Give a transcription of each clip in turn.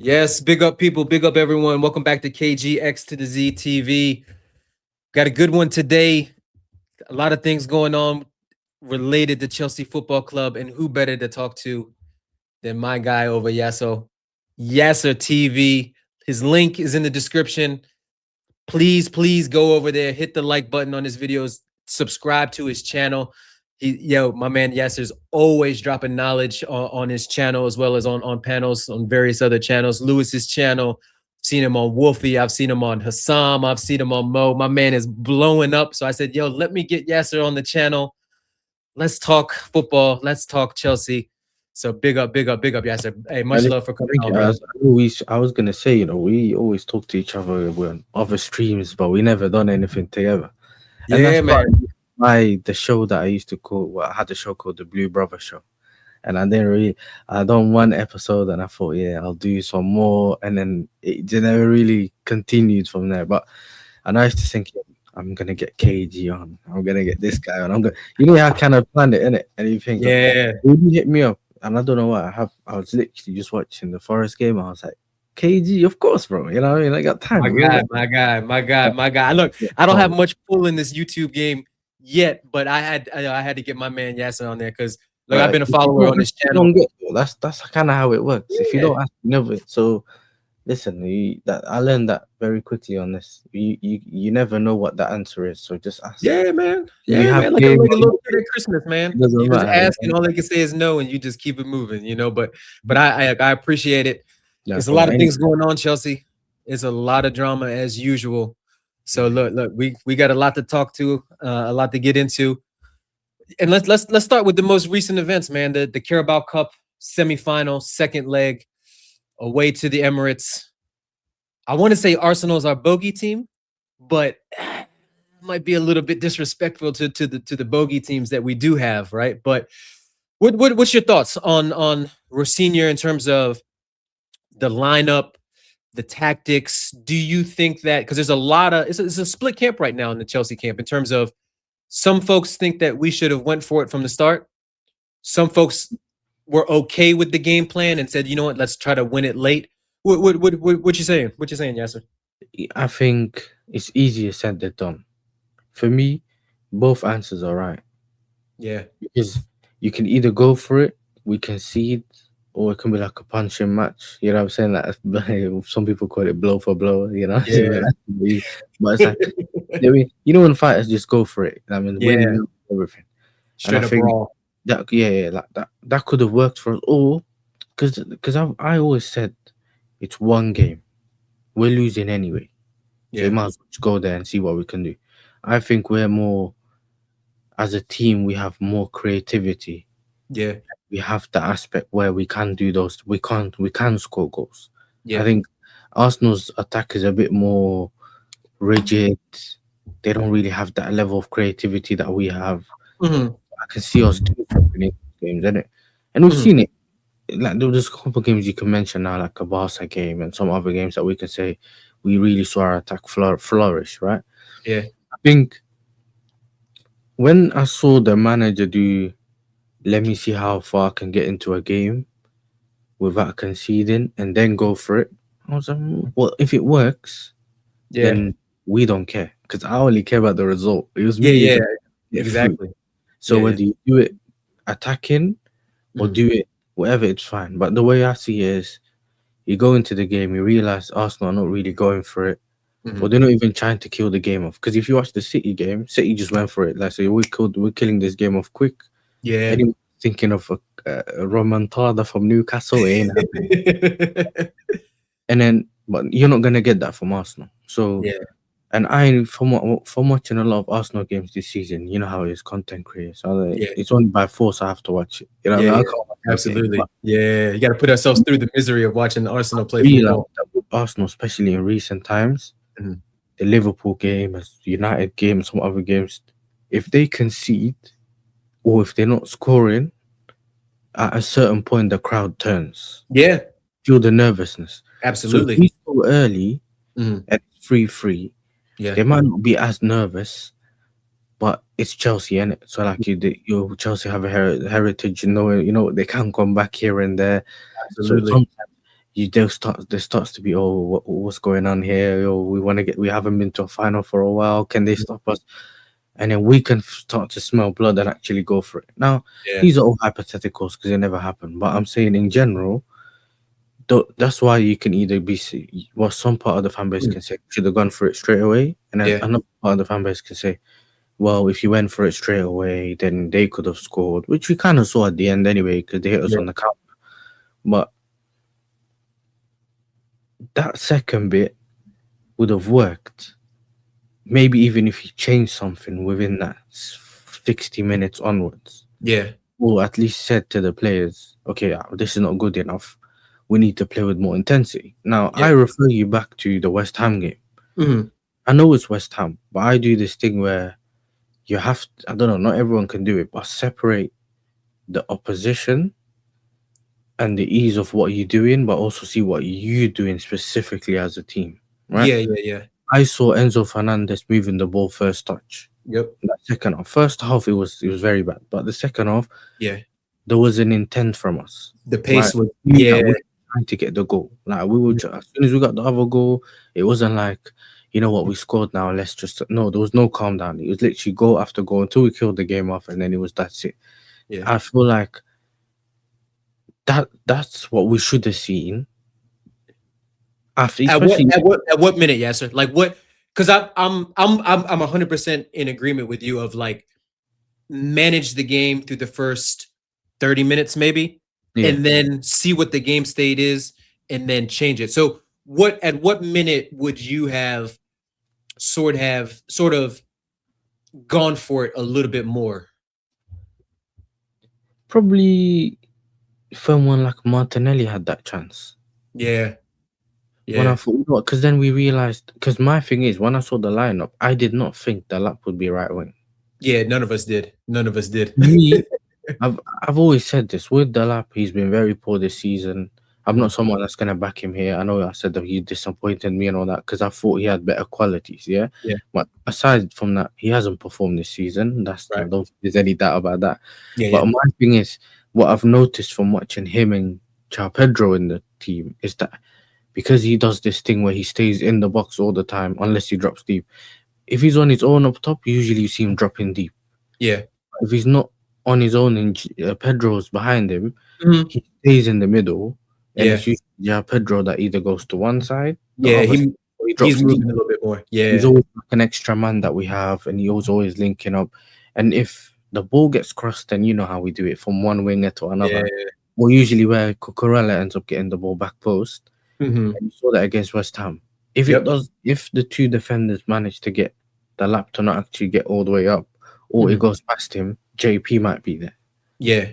Yes, big up people, big up everyone. Welcome back to KGX to the Z TV. Got a good one today. A lot of things going on related to Chelsea Football Club, and who better to talk to than my guy over Yasser TV. His link is in the description. Please go over there, hit the like button on his videos, subscribe to his channel. My man Yasser's always dropping knowledge on his channel, as well as on panels on various other channels. Lewis's channel, seen him on Wolfie, I've seen him on Hassam, I've seen him on Mo. My man is blowing up. So I said, yo, let me get Yasser on the channel. Let's talk football. Let's talk Chelsea. So big up, Yasser. Hey, much love for coming on, bro. I was gonna say, we always talk to each other on other streams, but we never done anything together. And Yeah, man. The show that I used to call, I had a show called the Blue Brother Show, and I done one episode, and I thought, yeah, I'll do some more, and then it never really continued from there. But and I used to think, I'm gonna get KG on, I'm gonna get this guy on, how kind of planned it, innit? And you think, yeah, really hit me up. And I don't know what I was literally just watching the Forest game. I was like, KG, of course, bro. I got time. My guy. Look, I don't have much pull in this YouTube game yet, but I had to get my man Yasser on there because look, I've been a follower on this channel. That's kind of how it works. If you don't ask, you never. So listen, I learned that very quickly on this. You never know what the answer is, so just ask. Yeah, man. Yeah, man. Like a little kid at Christmas, man. You just ask, and all they can say is no, and you just keep it moving, But I appreciate it. There's a lot of things going on, Chelsea. It's a lot of drama as usual. So look, we got a lot to talk to, a lot to get into, and let's start with the most recent events, man. The Carabao Cup semifinal, second leg, away to the Emirates. I want to say Arsenal's our bogey team, but it might be a little bit disrespectful to the bogey teams that we do have, right? But what's your thoughts on Rosenoir in terms of the lineup, the tactics? Do you think that, because there's it's a split camp right now in the Chelsea camp in terms of some folks think that we should have went for it from the start. Some folks were okay with the game plan and said, you know what, let's try to win it late. What you saying? What you saying, Yasser? I think it's easier said than done. For me, both answers are right. Yeah. Because you can either go for it, we concede, or it can be like a punching match. You know what I'm saying? Like some people call it blow for blow, Yeah. But it's like, when fighters just go for it. Winning everything. Straight up brawl. That could have worked for us all. Because I always said it's one game. We're losing anyway. Yeah. So we might as well just go there and see what we can do. I think we're more, as a team, we have more creativity. Yeah. We have the aspect where we can do those. We can score goals. Yeah. I think Arsenal's attack is a bit more rigid. They don't really have that level of creativity that we have. Mm-hmm. I can see us doing something in games, isn't it? And we've seen it. Like there's a couple of games you can mention now, like a Barca game and some other games that we can say we really saw our attack flourish, right? Yeah. I think when I saw the manager do, let me see how far I can get into a game without conceding and then go for it, I was like, well, if it works, then we don't care, because I only care about the result. It was me. Exactly. So whether you do it attacking or do it whatever, it's fine. But the way I see it is, you go into the game, you realize Arsenal are not really going for it, or they're not even trying to kill the game off. Because if you watch the City game, City just went for it. Like, so we're killing this game off quick. Yeah. Anyone thinking of a remontada from Newcastle, ain't happening. And then, but you're not gonna get that from Arsenal. So and from watching a lot of Arsenal games this season, you know how it is, content creator. So it's only by force I have to watch it. You know, I can't absolutely. You got to put ourselves through the misery of watching Arsenal play football. Arsenal, especially in recent times, the Liverpool game, the United game, some other games, if they concede or if they're not scoring, at a certain point the crowd turns. Yeah, feel the nervousness. Absolutely. So if we score early at 3-3. They might not be as nervous, but it's Chelsea, innit? So like Chelsea have a heritage, they can come back here and there. Absolutely. So sometimes there starts to be, what's going on here? We haven't been to a final for a while. Can they stop us? And then we can start to smell blood and actually go for it. Now, Yeah. these are all hypotheticals because they never happen. But I'm saying in general, that's why you can either some part of the fan base can say should have gone for it straight away, and then another part of the fan base can say, well, if you went for it straight away, then they could have scored, which we kind of saw at the end anyway because they hit us on the counter. But that second bit would have worked. Maybe even if you change something within that 60 minutes onwards. Yeah. Or at least said to the players, okay, this is not good enough. We need to play with more intensity. Now, I refer you back to the West Ham game. Mm-hmm. I know it's West Ham, but I do this thing where you have to, I don't know, not everyone can do it, but separate the opposition and the ease of what you're doing, but also see what you're doing specifically as a team. Right? Yeah. I saw Enzo Fernandez moving the ball first touch. Yep. That second half, first half it was very bad, but the second half, there was an intent from us. The pace was we were trying to get the goal. Like we would, as soon as we got the other goal, it wasn't like, you know what, we scored now. Let's just no. There was no calm down. It was literally goal after goal until we killed the game off, and then that's it. Yeah. I feel like that's what we should have seen. After at what minute, Yasser? Like what? Because I'm 100% in agreement with you of like manage the game through the first 30 minutes maybe, and then see what the game state is, and then change it. So at what minute would you have sort of gone for it a little bit more? Probably someone like Martinelli had that chance. Yeah. When I thought, because then we realized, because my thing is, when I saw the lineup, I did not think Delap would be right wing. Yeah, none of us did. Me, I've always said this with Delap. He's been very poor this season. I'm not someone that's gonna back him here. I know I said that he disappointed me and all that because I thought he had better qualities. Yeah. But aside from that, he hasn't performed this season. That's right. I don't think there's any doubt about that. But my thing is, what I've noticed from watching him and João Pedro in the team is that because he does this thing where he stays in the box all the time unless he drops deep. If he's on his own up top, usually you see him dropping deep. Yeah. If he's not on his own and Pedro's behind him, he stays in the middle. And it's usually Pedro that either goes to one side. He's moving a little bit more. Yeah. He's always like an extra man that we have, and he was always linking up. And if the ball gets crossed, then you know how we do it from one winger to another. Or usually where Cucurella ends up getting the ball back post. And you saw that against West Ham. If the two defenders manage to get the lap to not actually get all the way up, or it goes past him, JP might be there. Yeah.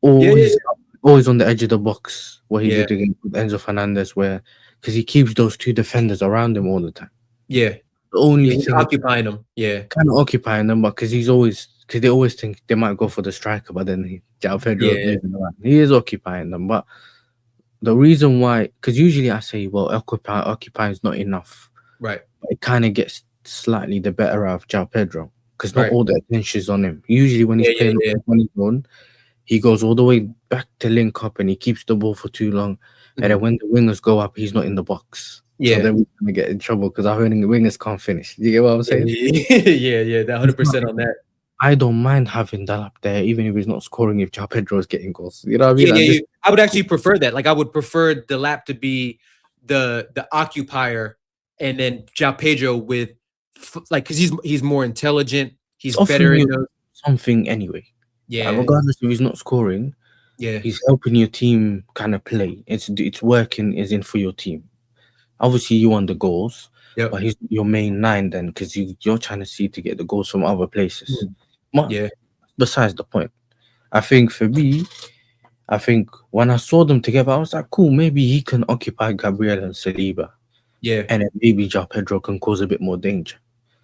Or he's always on the edge of the box where he did against Enzo Fernandez, because he keeps those two defenders around him all the time. Yeah. The only thing occupying them. Yeah. Kind of occupying them, but because they always think they might go for the striker, but then João Pedro he is occupying them. But the reason why, because usually I say, well, occupying is not enough. Right. But it kind of gets slightly the better of João Pedro because not all the attention is on him. Usually when he's playing on his own, he goes all the way back to link up and he keeps the ball for too long. And then when the wingers go up, he's not in the box. Yeah. So then we're going to get in trouble because our wingers can't finish. You get what I'm saying? Yeah, 100% on that. I don't mind having that up there, even if he's not scoring, if João Pedro is getting goals. You know what I mean? Yeah, I would actually prefer that. Like, I would prefer the lap to be the occupier, and then João Pedro with, like, because he's more intelligent. He's better in something anyway. Yeah. Regardless if he's not scoring, he's helping your team kind of play. It's working is in for your team. Obviously, you want the goals, but he's your main 9 then, because you're trying to see to get the goals from other places. Besides the point, I think for me, when I saw them together, I was like, cool, maybe he can occupy Gabriel and Saliba. Yeah. And then maybe João Pedro can cause a bit more danger.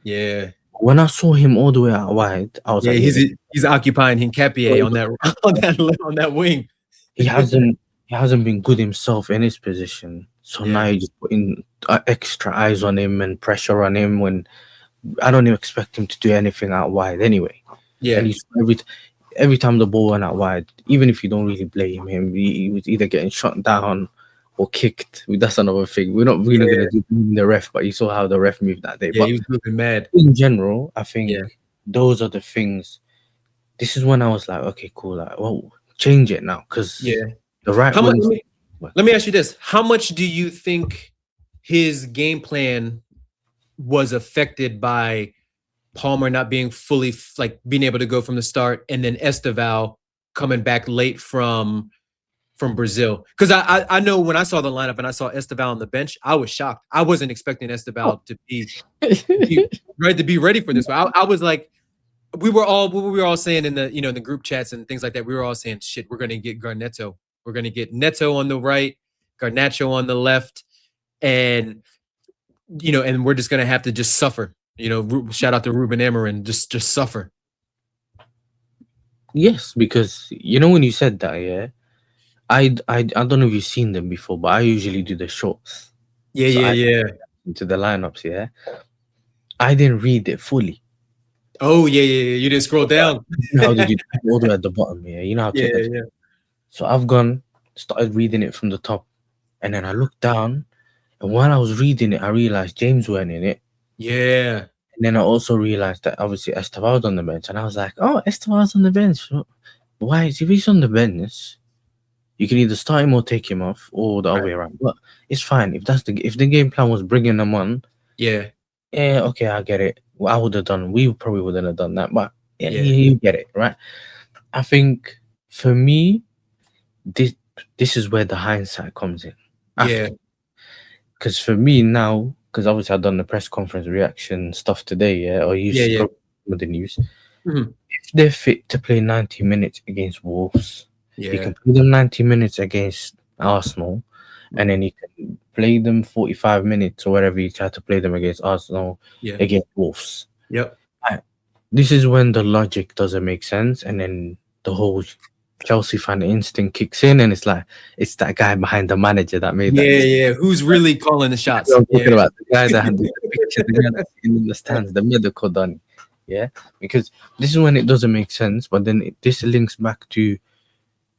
Yeah. When I saw him all the way out wide, I was like, he's occupying Hincapié on that wing. He hasn't been good himself in his position. So now you're just putting extra eyes on him and pressure on him when I don't even expect him to do anything out wide anyway. Yeah. And he's every time the ball went out wide, even if you don't really blame him, he was either getting shot down or kicked. That's another thing. We're not really gonna do the ref, but you saw how the ref moved that day. Yeah, but he was moving mad. In general, I think those are the things. This is when I was like, okay, cool. Like, well, change it now, because the right How much? wings. Let me ask you this: how much do you think his game plan was affected by Palmer not being fully being able to go from the start, and then Esteval coming back late from Brazil? Because I know when I saw the lineup and I saw Esteval on the bench, I was shocked. I wasn't expecting Esteval to be ready for this. I was like, we were all saying in the in the group chats and things like that. We were all saying, shit, we're gonna get Garnetto. We're gonna get Neto on the right, Garnacho on the left, and and we're just gonna have to just suffer. Shout out to Ruben Amorim, just suffer. Yes, because when you said that, I don't know if you've seen them before, but I usually do the shorts. Yeah. Into the lineups, I didn't read it fully. Oh yeah. You didn't scroll down. How did you do it all the way at the bottom? You know how to. Yeah. So I've started reading it from the top, and then I looked down, and while I was reading it, I realized James weren't in it. Yeah. And then I also realized that obviously Esteval's on the bench, and I was like, oh, Esteval's on the bench. Why if he's on the bench? You can either start him or take him off, or the other way around. But it's fine if the game plan was bringing them on. Yeah, okay, I get it. Well, I would have done. We probably wouldn't have done that, but you get it, right? I think for me, this is where the hindsight comes in. Because for me now, because obviously I've done the press conference reaction stuff today, or you with the news. Mm-hmm. If they're fit to play 90 minutes against Wolves, you can play them 90 minutes against Arsenal, and then you can play them 45 minutes or whatever you try to play them against Arsenal, against Wolves. Yep. This is when the logic doesn't make sense, and then the whole Chelsea fan instinct kicks in, and it's like it's that guy behind the manager that made that. Yeah. Who's really calling the shots? I'm talking about the guy that had the picture, the guy that's in the stands, the medical done. Yeah, because this is when it doesn't make sense, but then this links back to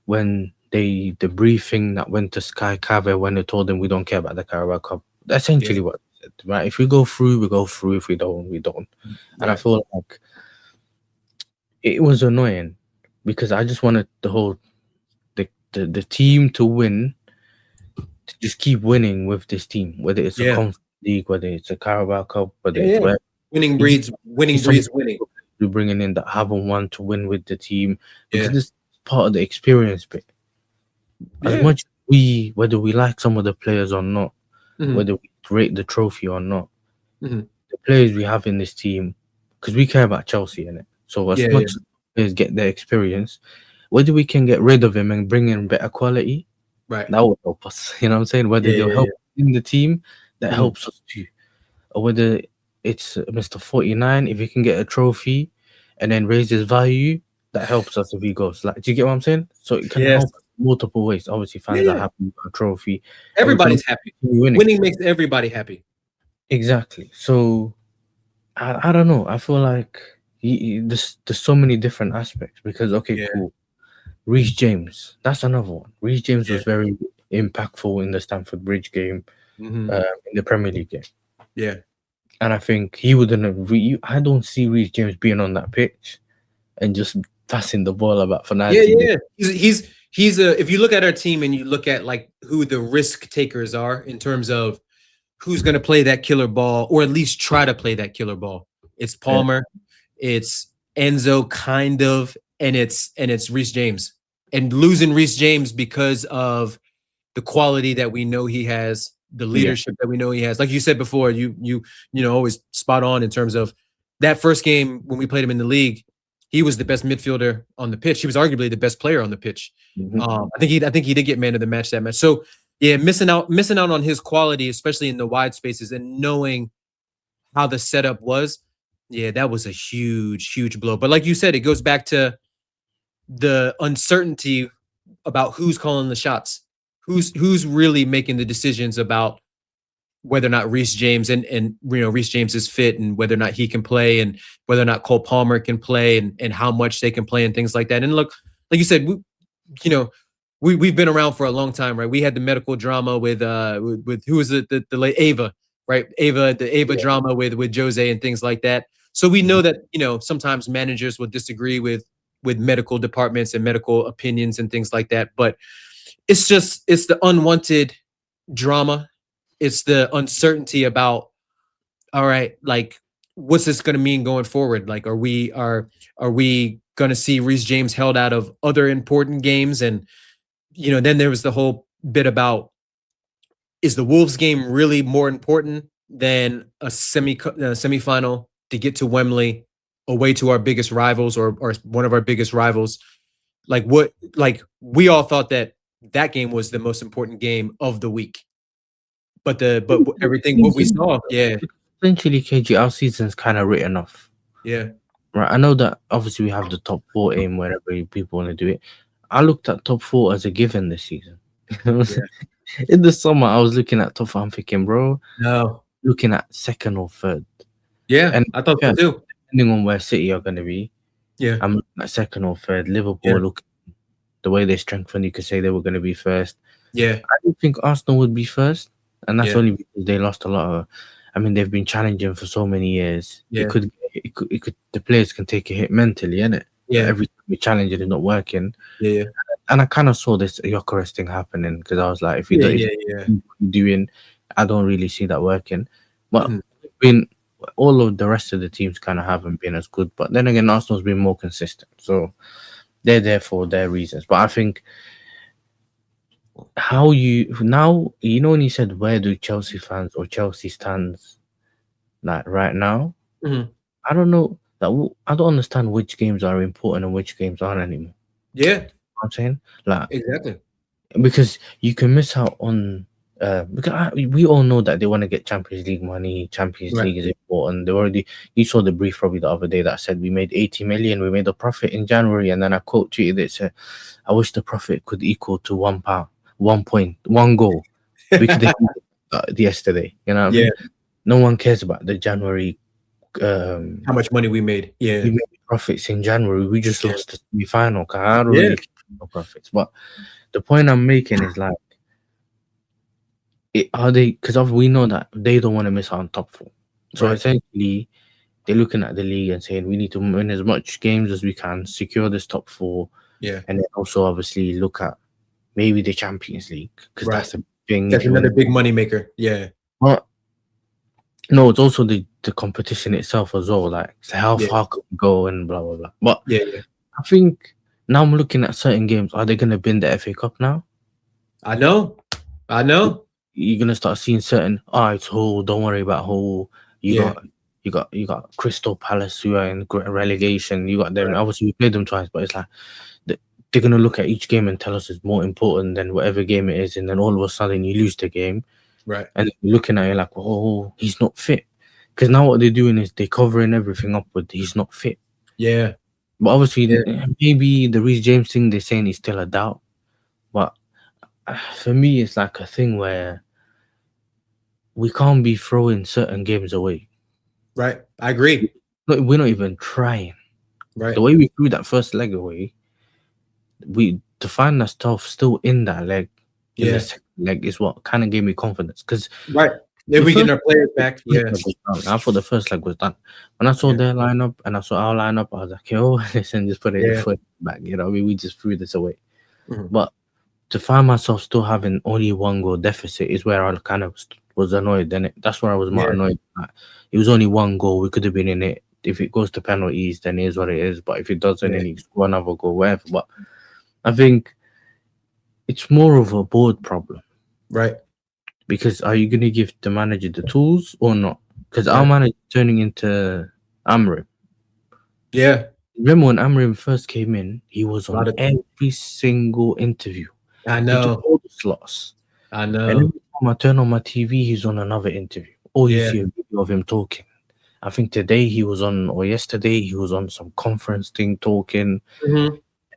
when the briefing that went to Sky Cave when they told them we don't care about the Carabao Cup. That's essentially what they said, right? If we go through, we go through. If we don't, we don't. And I feel like it was annoying because I just wanted the team to win, to just keep winning with this team, whether it's a Conference League, whether it's a Carabao Cup, whether it's winning breeds winning. We're bringing in that haven't won to win with the team, because this is part of the experience bit. As much whether we like some of the players or not, whether we rate the trophy or not, the players we have in this team, because we care about Chelsea in it. So as much as players get their experience, whether we can get rid of him and bring in better quality, that will help us. You know what I'm saying? Whether they'll help in the team, that helps us too. Or whether it's Mr. 49, if he can get a trophy and then raise his value, that helps us if he goes. Like, do you get what I'm saying? So it can help multiple ways. Obviously, fans are happy with a trophy. Everybody's happy. Winning makes everybody happy. Exactly. So I don't know. I feel like there's so many different aspects, because cool. Reece James, that's another one. Reece James was very impactful in the Stamford Bridge game, in the Premier League game. Yeah. And I think he wouldn't have. I don't see Reece James being on that pitch and just passing the ball about for 90 minutes. He's if you look at our team and you look at like who the risk takers are in terms of who's going to play that killer ball, or at least try to play that killer ball, it's Palmer, it's Enzo kind of, and it's Reece James. And losing Reece James because of the quality that we know he has, the leadership that we know he has. Like you said before, you always spot on in terms of that first game when we played him in the league. He was the best midfielder on the pitch. He was arguably the best player on the pitch. I think he did get man of the match that match. So missing out on his quality, especially in the wide spaces, and knowing how the setup was, that was a huge blow. But like you said, it goes back to the uncertainty about who's calling the shots, who's really making the decisions about whether or not Reece James and Reece James is fit, and whether or not he can play, and whether or not Cole Palmer can play, and how much they can play, and things like that. And look, like you said, we've been around for a long time, right? We had the medical drama with who was it, the late Ava, right? The Ava drama with Jose and things like that. So we know that, you know, sometimes managers will disagree with medical departments and medical opinions and things like that. But it's the unwanted drama. It's the uncertainty about, all right, like, what's this going to mean going forward? Like, are we going to see Reece James held out of other important games? And, you know, then there was the whole bit about, is the Wolves game really more important than a semifinal to get to Wembley away to our biggest rivals, or one of our biggest rivals? Like, we all thought that game was the most important game of the week. But everything what we saw, yeah. Essentially, KG, our season's kind of written off. Yeah. Right. I know that obviously we have the top 4 aim wherever people want to do it. I looked at top 4 as a given this season. Yeah. In the summer, I was looking at top 4. I'm thinking, bro, no, looking at second or third. Yeah, and I thought so too. Depending on where City are going to be, yeah, I'm looking at second or third. Liverpool, look, the way they strengthened, you could say they were going to be first. Yeah, I don't think Arsenal would be first, and that's only because they lost a lot of. I mean, they've been challenging for so many years. Yeah. It could. The players can take a hit mentally, innit? Yeah. Every time we challenge it, it's not working. Yeah. And I kind of saw this Gyökeres thing happening, because I was like, if you're doing, I don't really see that working. But all of the rest of the teams kind of haven't been as good. But then again, Arsenal's been more consistent, so they're there for their reasons. But I think how you now, you know, when you said where do Chelsea fans or Chelsea stands like right now, I don't know that I don't understand which games are important and which games aren't anymore. Yeah, you know what I'm saying, like, exactly, because you can miss out on because we all know that they want to get Champions League money. Champions League is important. They already, you saw the brief probably the other day that said we made 80 million, we made a profit in January, and then I quote tweeted it, said, I wish the profit could equal to £1, 1 point, 1 goal. We could yesterday, you know what I mean? No one cares about the January how much money we made. We made profits in January. We just lost the semi-final. I don't really care about profits. But the point I'm making is, like, are they, because we know that they don't want to miss out on top 4. So essentially, they're looking at the league and saying we need to win as much games as we can, secure this top 4. And then also obviously look at maybe the Champions League, because that's a thing. That's another big money maker. But no, it's also the competition itself as well. Like, how far can we go and blah blah blah. But I think now I'm looking at certain games. Are they going to win the FA Cup now? I know. You're gonna start seeing certain. It's Hull. Don't worry about Hull. You got Crystal Palace, who are in relegation. You got them. Obviously, we played them twice, but it's like they're gonna look at each game and tell us it's more important than whatever game it is, and then all of a sudden you lose the game. And you're looking at it like, oh, he's not fit. Because now what they're doing is they're covering everything up with he's not fit. But obviously, maybe the Reece James thing, they're saying is still a doubt. But for me, it's like a thing where we can't be throwing certain games away. I agree. We're not even trying. The way we threw that first leg away, to find that stuff still in that leg, in the second leg, is what kind of gave me confidence. Because then we get our players back. I thought the first leg was done. When I saw their lineup and I saw our lineup, I was like, "Oh, listen, just put it foot back." You know, we just threw this away. But to find myself still having only 1 goal deficit is where I kind of was annoyed. Then that's where I was more annoyed. It was only 1 goal. We could have been in it. If it goes to penalties, then it is what it is. But if it doesn't, then you score another goal, whatever. But I think it's more of a board problem. Because are you going to give the manager the tools or not? Because our manager turning into Amrim. Remember when Amrim first came in, he was on every single interview. I know. He took all the slots. I know. And every time I turn on my TV, he's on another interview. Or you see a video of him talking. I think today he was on, or yesterday he was on some conference thing talking.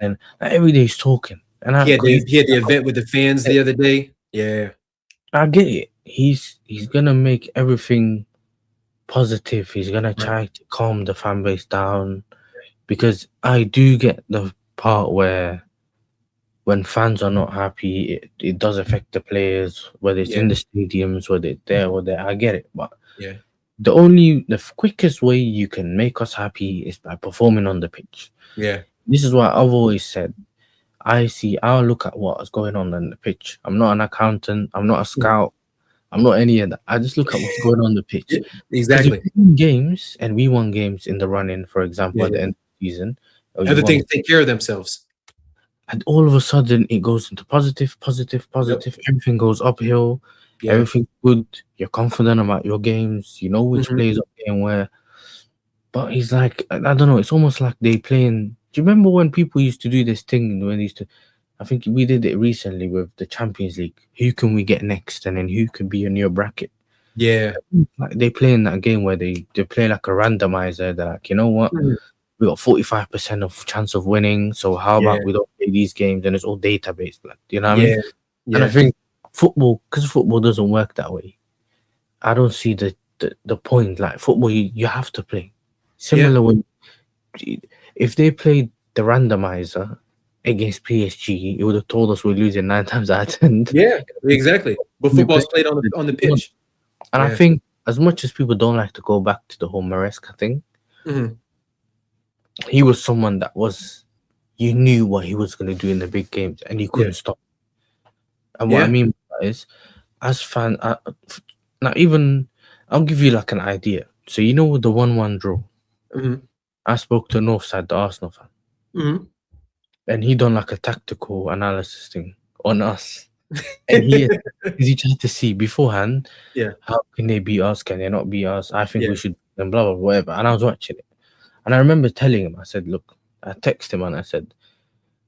And every day he's talking. And he had the event with the fans the other day. I get it. He's gonna make everything positive. He's gonna try to calm the fan base down, because I do get the part where when fans are not happy, it does affect the players, whether it's Yeah, in the stadiums, whether it's there or there. I get it, but yeah, the quickest way you can make us happy is by performing on the pitch. yeah. This is why I've always said I'll look at what's going on the pitch. I'm not an accountant, I'm not a Mhm. scout, I'm not any of that. I just look at what's going on the pitch. Yeah, Because if exactly. we win games and we won games in the run-in, for example, Yeah, at the yeah. end of the season, or you Other won, things take care of themselves. and all of a sudden it goes into positive, positive, Yep. positive. Everything goes uphill. Yeah. Everything's good. You're confident about your games. You know which Hmm. players are playing where. But he's like, I don't know. It's almost like they playing. Do you remember when people used to do this thing when they used to? I think we did it recently with the Champions League. Who can we get next, and then who can be in your bracket? Yeah. Like they play in that game where they play like a randomizer. They're like, you know what? Mhm. We got 45% of chance of winning. So how Yeah. about we don't play these games and it's all database, like, you know what I mean? Yeah. And I Yeah. think football, because football doesn't work that way. I don't see the point. Like football, you have to play. Yeah. Similar when if they played the randomizer against PSG, it would have told us we're losing 9 times out of 10. Yeah. Exactly. But We play football's played on the pitch. and I Yeah. think as much as people don't like to go back to the whole Maresca thing, Hmm. he was someone that was you knew what he was going to do in the big games and you Yeah. couldn't stop. And what I Yeah. mean by that is, as fan, now even I'll give you like an idea. So you know the 1-1 draw. Hmm. I spoke to Northside, the Arsenal fan, Hmm. and he done like a tactical analysis thing on us, and because he tried to see beforehand Yeah. how can they beat us, can they not beat us? I think Yeah. we should, and blah blah whatever. And I was watching it, and I remember telling him, I said, look, I texted him and I said,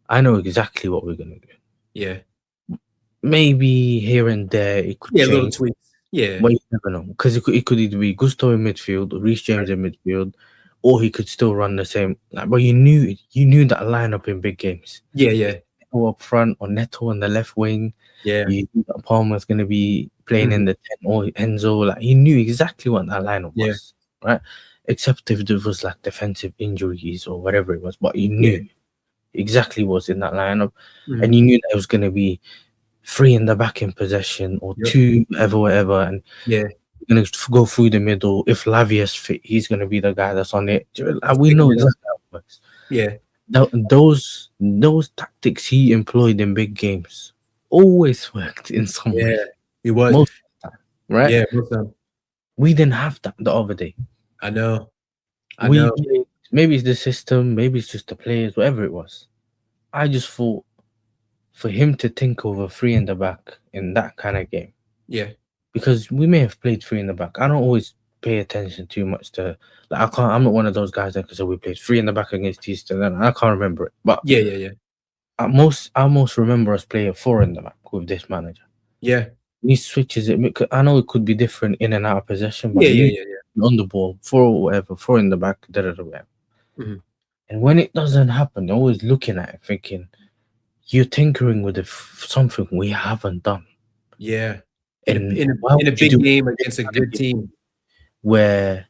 I know exactly what we're gonna do. Yeah. Maybe here and there it could Yeah. Little change. tweaks. Yeah. But you never know because it could either be Gusto in midfield, or Reece Right. James in midfield, or he could still run the same. Like, but you knew that lineup in big games. Yeah. Yeah. Neto up front or Neto on the left wing. Yeah. You knew that Palmer's going to be playing in Mhm. the 10 or Enzo. Like you knew exactly what that lineup Yeah. was, right? Except if there was like defensive injuries or whatever it was, but you Yeah. knew exactly what's in that lineup, and Mhm. you knew that it was going to be three in the back in possession or Yep. two, whatever, and Yeah. gonna go through the middle. If Lavia's fit, he's gonna be the guy that's on it. We Stick 'em know in. exactly how it works. Yeah. Those tactics he employed in big games always worked in some way. Yeah. He was. Most of the time, right? Yeah. Most of them. We didn't have that the other day. I know. I We know. played, maybe it's the system, maybe it's just the players, whatever it was. I just thought for him to think of a three in the back in that kind of game, Yeah. because we may have played three in the back. I don't always pay attention too much to like I'm not one of those guys that can say we played three in the back against Eastern and I can't remember it. But Yeah. Yeah. Yeah. I most remember us playing four in the back with this manager. Yeah. He switches it. I know it could be different in and out of possession, but Yeah. you Yeah. need Yeah. Yeah. on the ball, four or whatever, four in the back, whatever. Mhm. And when it doesn't happen, they're always looking at it thinking, you're tinkering with something we haven't done. Yeah. And In why a would you big do game this against a kind of good game team. where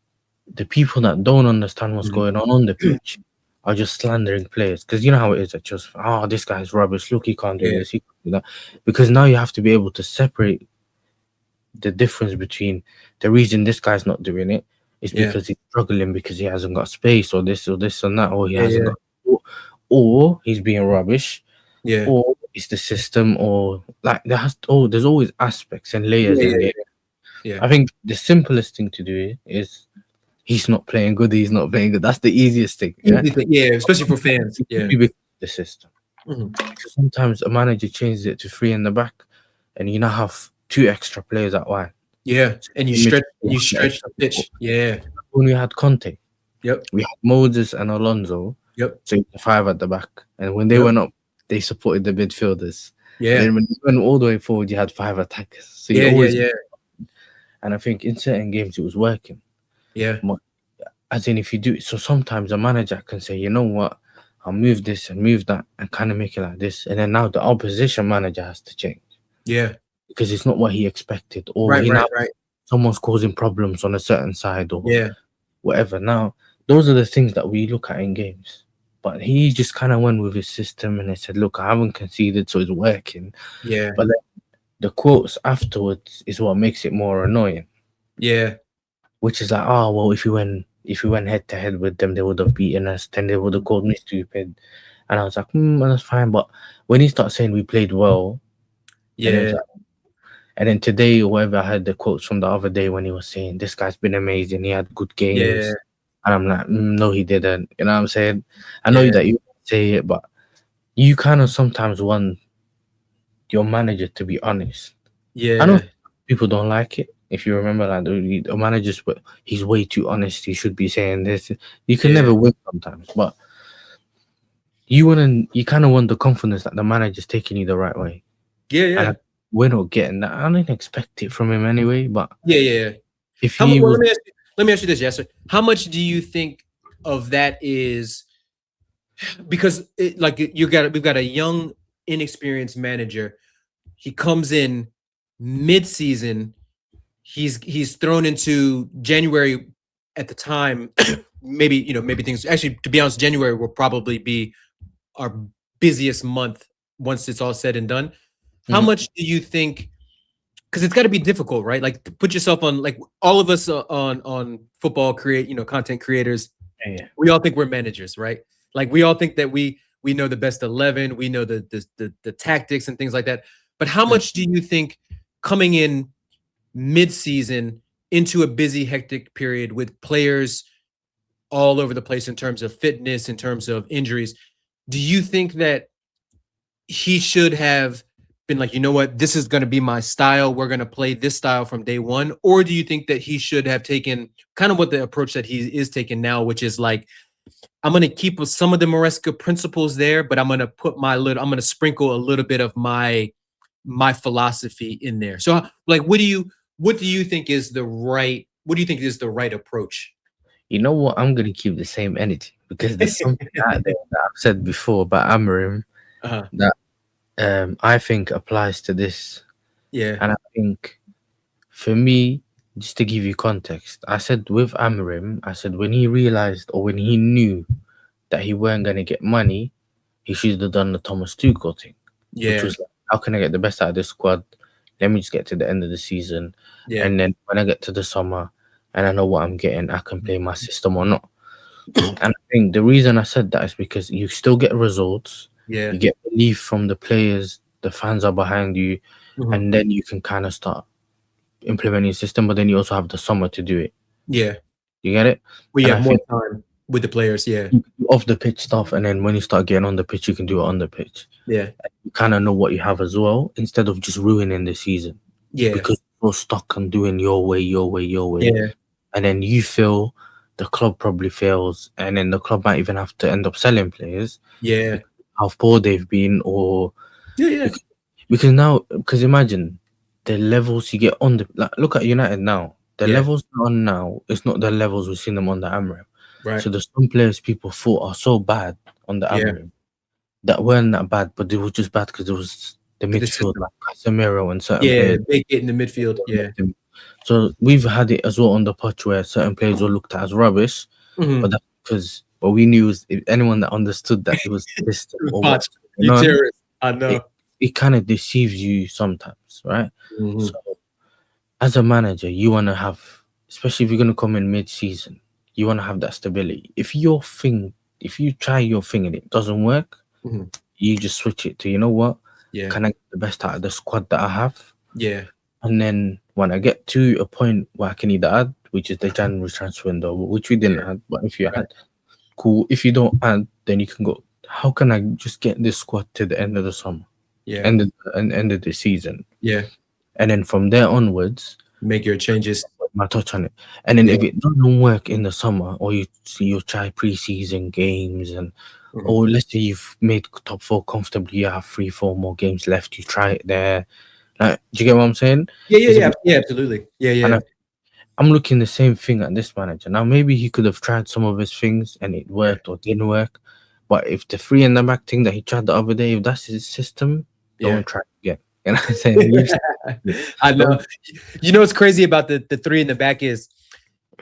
the people that don't understand what's Mhm. going on the pitch are just slandering players? Because you know how it is at just, oh, this guy's rubbish. Look, he can't do Yeah. this, he can't do that. Because now you have to be able to separate the difference between the reason this guy's not doing it is Yeah. because he's struggling because he hasn't got space or this and that, or he Yeah. hasn't Yeah. got, or he's being rubbish, Yeah. or it's the system, or like there's always aspects and layers Yeah. in Yeah. game. Yeah. I think the simplest thing to do is he's not playing good, he's not playing good. That's the easiest thing. Yeah. Easy thing. Yeah. Especially for fans. It could Yeah. be because of the system. Mhm. So sometimes a manager changes it to three in the back, and you now have two extra players at wide. Yeah. And you stretch the pitch. Yeah. When we had Conte, Yep. we had Moses and Alonso, Yep. so you had five at the back. And when they Yep. went up, they supported the midfielders. And Yeah. then when you went all the way forward, you had five attackers. So you Yeah. Yeah. always, Yeah. and I think in certain games it was working. Yeah. As in, if you do it, so sometimes a manager can say, you know what, I'll move this and move that and kind of make it like this. And then now the opposition manager has to change Yeah. because it's not what he expected, or Right. he Right. now Right. someone's causing problems on a certain side or Yeah. whatever. Now, those are the things that we look at in games. But he just kind of went with his system and they said, look, I haven't conceded, so it's working. Yeah. But then the quotes afterwards is what makes it more annoying. Yeah. Which is like, oh well, if you went head to head with them, they would have beaten us. Then they would have called me stupid. And I was like, well, that's fine. But when he starts saying we played well, yeah, and then today or whatever, I heard the quotes from the other day when he was saying this guy's been amazing. He had good games. yeah, And I'm like, no, he didn't. You know what I'm saying? I know yeah, that you say it, but you kind of sometimes want your manager to be honest. I know yeah, people don't like it. If you remember, like the manager's, he's way too honest. He should be saying this. You can yeah, never win sometimes, but you kind of want the confidence that the manager's taking you the right way. yeah, yeah. And we're not getting that. I didn't expect it from him anyway. But yeah. if he well, let me ask you this, Yasser. How much do you think of that is because we've got a young, inexperienced manager. He comes in mid-season. He's thrown into January at the time. maybe things actually, to be honest, January will probably be our busiest month once it's all said and done. How much do you think? Because it's got to be difficult, right? Like to put yourself on, like all of us on football content creators. Yeah. We all think we're managers, right? Like we all think that we know the best 11, we know the tactics and things like that. But how much do you think coming in mid-season into a busy, hectic period with players all over the place in terms of fitness, in terms of injuries, do you think that he should have been like, you know what, this is going to be my style, we're going to play this style from day one? Or do you think that he should have taken kind of what the approach that he is taking now, which is like, I'm going to keep some of the Maresca principles there, but I'm going to sprinkle a little bit of my philosophy in there. So like, what do you think is the right approach? You know what? I'm gonna keep the same energy because there's something out there that I've said before about Amarim that I think applies to this. Yeah. And I think for me, just to give you context, I said with Amarim, I said when he realized or when he knew that he weren't gonna get money, he should have done the Thomas Tuchel thing. Yeah. Which was like, how can I get the best out of this squad? Let me just get to the end of the season. Yeah. And then when I get to the summer and I know what I'm getting, I can play my system or not. And I think the reason I said that is because you still get results. Yeah. You get belief from the players, the fans are behind you, and then you can kind of start implementing a system, but then you also have the summer to do it. Yeah. You get it? We have more time with the players, yeah. Off the pitch stuff, and then when you start getting on the pitch, you can do it on the pitch. Yeah. You kind of know what you have as well, instead of just ruining the season. Yeah. Because you're stuck on doing your way. Yeah. And then you feel the club probably fails, and then the club might even have to end up selling players. Yeah. How poor they've been, or yeah. Because imagine the levels you get on the look at United now. The levels they're on now, it's not the levels we've seen them on the Amram. Right. So there's some players people thought are so bad on the Amram that weren't that bad, but they were just bad because it was the midfield, like Casemiro and certain players. They get in the midfield. Yeah. So we've had it as well on the pitch where certain players were looked at as rubbish, but that's because what we knew is anyone that understood that it was system or what, I know. It kind of deceives you sometimes, right? So as a manager, you want to have, especially if you're going to come in mid-season, you want to have that stability. If you try your thing and it doesn't work, you just switch it to, you know what? Yeah. Can I get the best out of the squad that I have? Yeah. And then when I get to a point where I can either add, which is the January transfer window, which we didn't add, but if you add, cool. If you don't add, then you can go, how can I just get this squad to the end of the summer? Yeah. End of the season. Yeah. And then from there onwards, make your changes. My touch on it. And then if it doesn't work in the summer, or you try pre-season games, and or let's say you've made top 4 comfortably, you have 3-4 more games left, you try it there. Like, do you get what I'm saying? Yeah, absolutely. Yeah. I'm looking the same thing at this manager. Now, maybe he could have tried some of his things and it worked or didn't work. But if the 3 in the back thing that he tried the other day, if that's his system, don't try it again. You know what I'm saying? I know. You know what's crazy about the 3 in the back is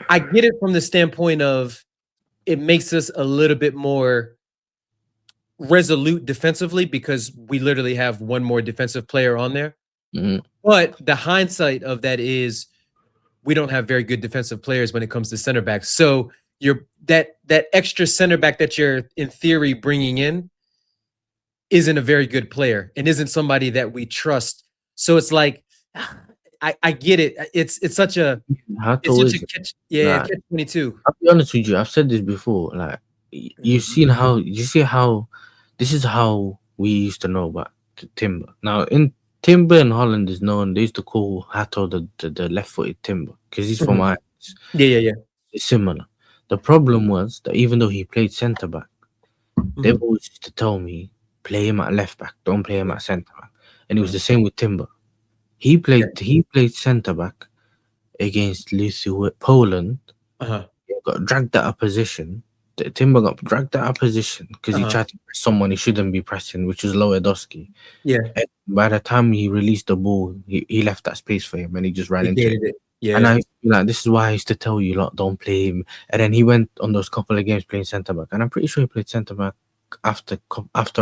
I get it from the standpoint of it makes us a little bit more resolute defensively because we literally have one more defensive player on there. But the hindsight of that is we don't have very good defensive players when it comes to center backs. So that extra center back that you're in theory bringing in isn't a very good player and isn't somebody that we trust. So it's like, I get it. It's such a catch. Yeah, catch 22. I'll be honest with you. I've said this before. Like you've seen how this is how we used to know about Timber. Now in Timber in Holland is known. They used to call Hato the left-footed Timber because he's from Ajax. Yeah. It's similar. The problem was that even though he played centre back, they always used to tell me play him at left back, don't play him at centre back, and it was the same with Timber. He played centre back against Poland. He got dragged out of position. Timber got dragged out of position because he tried to press someone he shouldn't be pressing, which was Lewandowski. Yeah. And by the time he released the ball, he left that space for him and he just ran into it. Yeah. And I like this is why I used to tell you, like, don't play him. And then he went on those couple of games playing centre back, and I'm pretty sure he played centre back after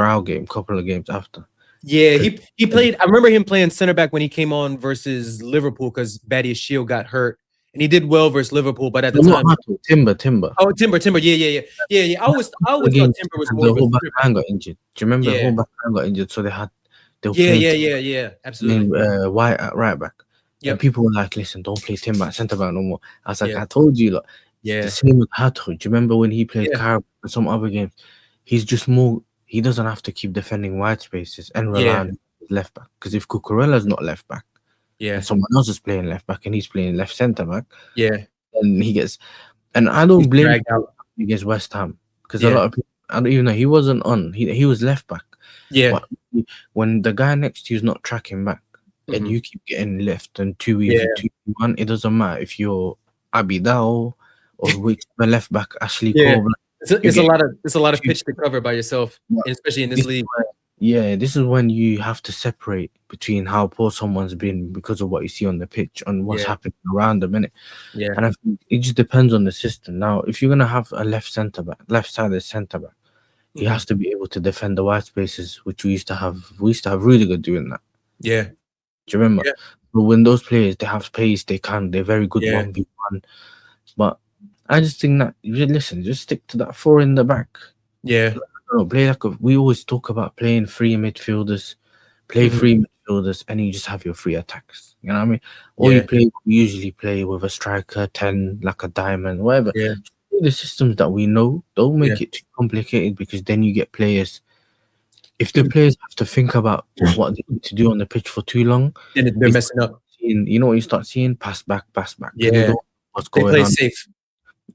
our game, couple of games after. Yeah, he played. I remember him playing center back when he came on versus Liverpool because Badia Shield got hurt, and he did well versus Liverpool. But at the time, Timber. Oh, Timber. Yeah. I always thought Timber was more. The whole back line got injured. Do you remember the whole back line got injured? So they were Yeah. Absolutely. White at right back. Yeah. And people were like, "Listen, don't play Timber at centre back no more." I was like, "I told you, look." Yeah. The same with Hato. Do you remember when he played Carib and some other games? He's just more. He doesn't have to keep defending wide spaces and rely on his left back. Because if Cucurella's not left back, and someone else is playing left back and he's playing left centre back, then he gets. And I don't blame him against West Ham because a lot of people, I don't even know, he wasn't on. He was left back. Yeah. But when the guy next to you is not tracking back and you keep getting left and 2-1, it doesn't matter if you're Abidal or whichever left back, Ashley Cole. It's a lot of pitch to cover by yourself, especially in this league. This is when you have to separate between how poor someone's been because of what you see on the pitch and what's happening around the minute. Yeah. And I think it just depends on the system. Now, if you're gonna have a left-sided centre back, he has to be able to defend the wide spaces, which we used to have. We used to have really good doing that. Yeah. Do you remember? Yeah. But when those players, they have pace, they're very good 1v1. But I just think that just stick to that 4 in the back. Yeah. Play we always talk about playing three midfielders, and you just have your 3 attacks. You know what I mean? Or you usually play with a striker, 10, like a diamond, whatever. Yeah. The systems that we know, don't make it too complicated because then you get players. If the players have to think about what they need to do on the pitch for too long, then they're messing up. You know what you start seeing? Pass back. Yeah. What's going play on? Safe.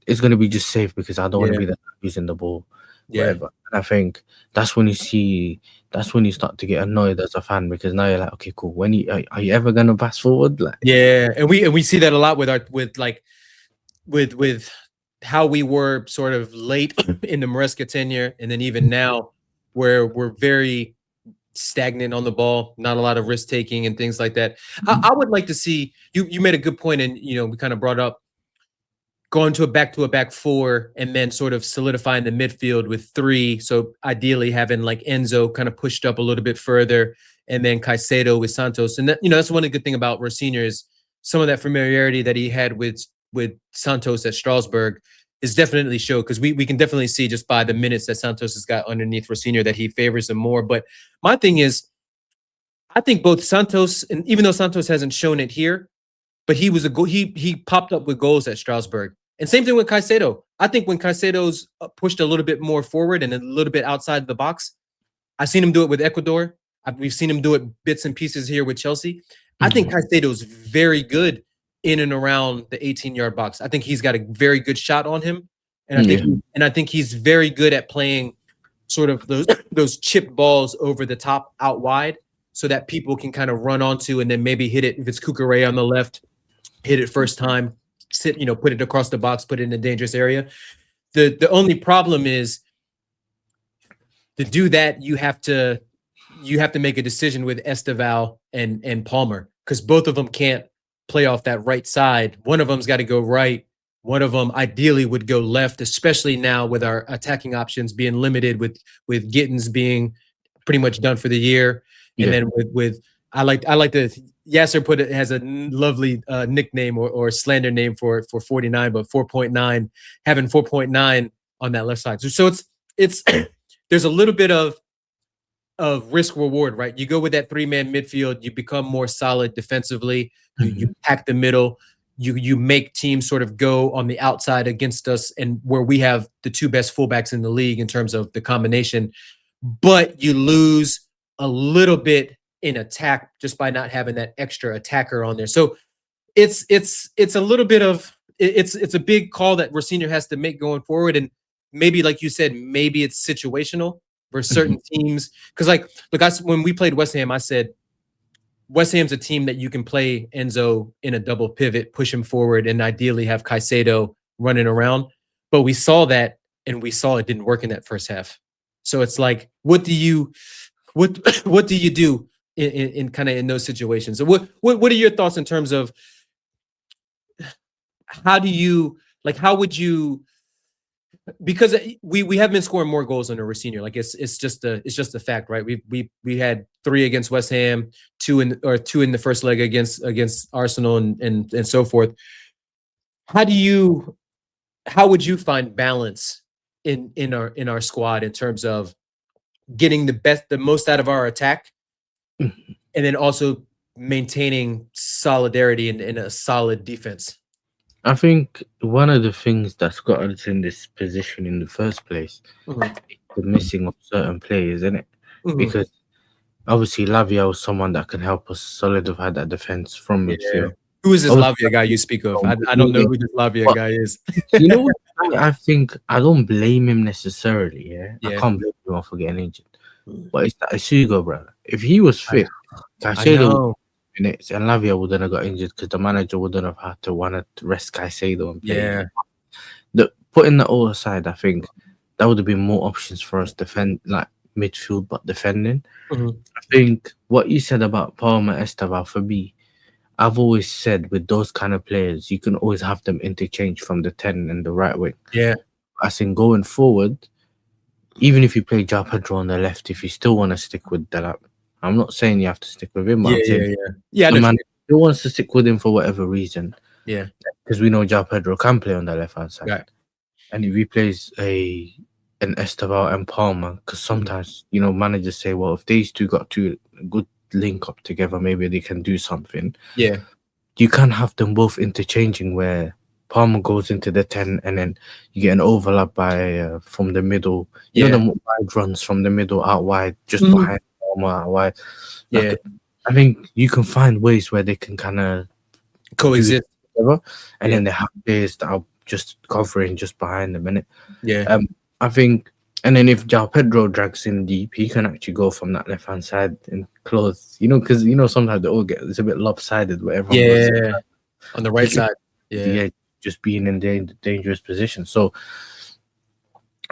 It's going to be just safe because I don't want to be the guy using the ball. Whatever. And I think that's when you start to get annoyed as a fan because now you're like, okay, cool. When are you ever gonna pass forward? Like, and we see that a lot with how we were sort of late in the Maresca tenure, and then even now, where we're very stagnant on the ball, not a lot of risk taking and things like that. I would like to see you made a good point, and we kind of brought up going to a back 4 and then sort of solidifying the midfield with 3. So ideally having like Enzo kind of pushed up a little bit further and then Caicedo with Santos. And that, that's one good thing about Rosenoir is some of that familiarity that he had with Santos at Strasbourg is definitely showed because we can definitely see just by the minutes that Santos has got underneath Rosenoir that he favors him more. But my thing is, I think both Santos, and even though Santos hasn't shown it here, but he was he popped up with goals at Strasbourg. And same thing with Caicedo. I think when Caicedo's pushed a little bit more forward and a little bit outside the box, I've seen him do it with Ecuador. We've seen him do it bits and pieces here with Chelsea. I think Caicedo's very good in and around the 18-yard box. I think he's got a very good shot on him, and I think he's very good at playing sort of those chip balls over the top out wide, so that people can kind of run onto and then maybe hit it if it's Cucurella on the left, hit it first time. Put it across the box, put it in a dangerous area. The only problem is to do that, you have to make a decision with Esteval and Palmer because both of them can't play off that right side. One of them's got to go right One of them ideally would go left, especially now with our attacking options being limited, with Gittins being pretty much done for the year, and then with I like the Yasser put it has a lovely nickname or slander name for 49, but 4.9, having 4.9 on that left side. So it's there's a little bit of risk reward, right? You go with that 3-man midfield, you become more solid defensively. You pack the middle. You make teams sort of go on the outside against us, and where we have the 2 best fullbacks in the league in terms of the combination, but you lose a little bit in attack just by not having that extra attacker on there. So it's a little bit of it's a big call that Rosenoir has to make going forward, and maybe like you said, maybe it's situational for certain teams. Because look, when we played West Ham, I said West Ham's a team that you can play Enzo in a double pivot, push him forward, and ideally have Caicedo running around. But we saw that, and we saw it didn't work in that first half. So it's like, what do you do in kind of in those situations? So what are your thoughts in terms of how would you? Because we have been scoring more goals under Rosenoir. Like it's just a fact, right? We had 3 against West Ham, 2 in the first leg against Arsenal and so forth. How would you find balance in our squad in terms of getting the most out of our attack, and then also maintaining solidarity in a solid defense? I think one of the things that's got us in this position in the first place is the missing of certain players, isn't it? Because obviously Lavia was someone that can help us solidify that defense from midfield. Who is this Lavia guy you speak of? I don't know who this Lavia guy is. You know what? I think I don't blame him necessarily. I can't blame him for getting injured. But it's that Isugo, brother. If he was fit, Caicedo minutes and Lavia wouldn't have got injured because the manager wouldn't have had to want to rest Caicedo and play. Putting that all aside, I think that would have been more options for us midfield, but defending. I think what you said about Palmer, Esteban, for me, I've always said with those kind of players, you can always have them interchange from the 10 and the right wing. I think going forward, even if you play João Pedro on the left, if you still want to stick with that, I'm not saying you have to stick with him. The man still wants to stick with him for whatever reason. Because we know João Pedro can play on the left hand side. And if he plays an Esteban and Palmer, because sometimes managers say, well, if these two got to good link up together, maybe they can do something. You can have them both interchanging where Palmer goes into the 10 and then you get an overlap from the middle. You know, the wide runs from the middle out wide, just behind Palmer out wide. I think you can find ways where they can kind of coexist together, and then they have players that are just covering just behind them, innit? I think, and then if João Pedro drags in deep, he can actually go from that left hand side and close. Because sometimes they all it's a bit lopsided where everyone goes on the right side. Just being in dangerous position. So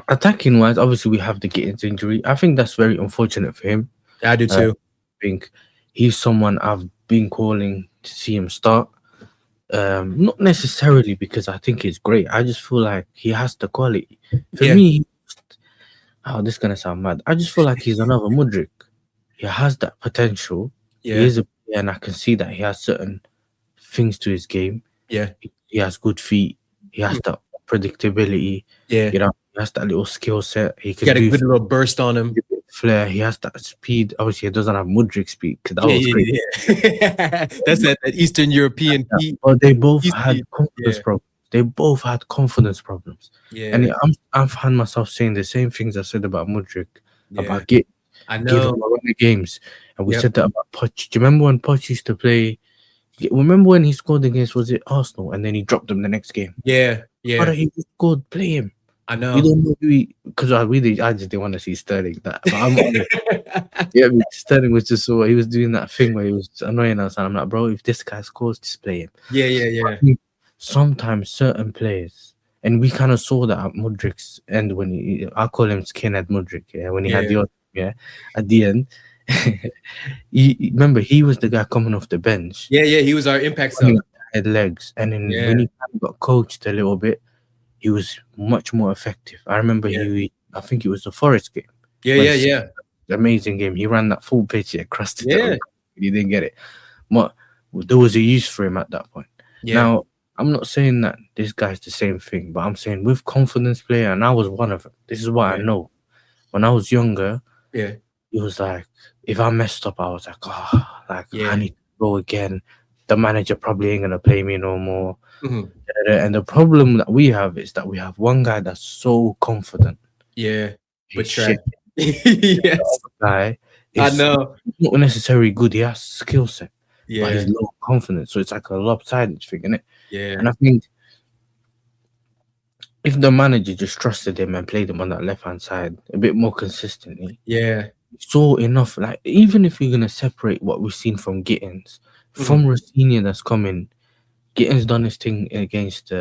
attacking wise, obviously we have the Gittins injury. I think that's very unfortunate for him. I do too. I think he's someone I've been calling to see him start. Not necessarily because I think he's great. I just feel like he has the quality. For me, this is gonna sound mad. I just feel like he's another Mudryk. He has that potential. He is a player, and I can see that he has certain things to his game. He has good feet. He has that predictability. He has that little skill set. He can get a good little burst on him. Flair. He has that speed. Obviously, he doesn't have Mudryk speed because that was great. That's that Eastern European. But they both had confidence problems. They both had confidence problems. And I've found myself saying the same things I said about Mudryk, about Git. I know. Give him a run of games. And we said that about Poch. Do you remember when Poch used to play? Remember when he scored against, was it Arsenal? And then he dropped them the next game. But he just scored, play him. I know. You don't know who he, because I just didn't want to see Sterling. But Sterling was just so, he was doing that thing where he was annoying us. And I'm like, bro, if this guy scores, just play him. I think sometimes certain players, and we kind of saw that at Mudryk's end when I call him Skinhead Mudryk, when he had the at the end. Remember, he was the guy coming off the bench. He was our impact sub. had legs, and then when Yeah. he kind of got coached a little bit, he was much more effective. I remember Yeah. I think it was the Forest game. Yeah. Man Yeah. City, Yeah. amazing game. He ran that full pitch, yeah, crossed it Yeah. over. He didn't get it. But there was a use for him at that point. Yeah. Now, I'm not saying that this guy's the same thing, but I'm saying with confidence player, and I was one of them. This is what I Yeah. know. When I was younger, Yeah. it was like if I messed up, I was like, oh, like I Yeah. need to go again. The manager probably ain't gonna play me no more. Mhm. And the problem that we have is that we have one guy that's so confident. Yeah. He's But trash. shit. The Yes. other guy I is know. not necessarily good. He has skill set, but he's Yeah. low confidence. So it's like a lopsided thing, innit? Yeah. And I think if the manager just trusted him and played him on that left hand side a bit more consistently, Yeah. saw enough. Like even if you're gonna separate what we've seen from Gittins, Mhm. from Rosenior that's coming, Gittins done his thing against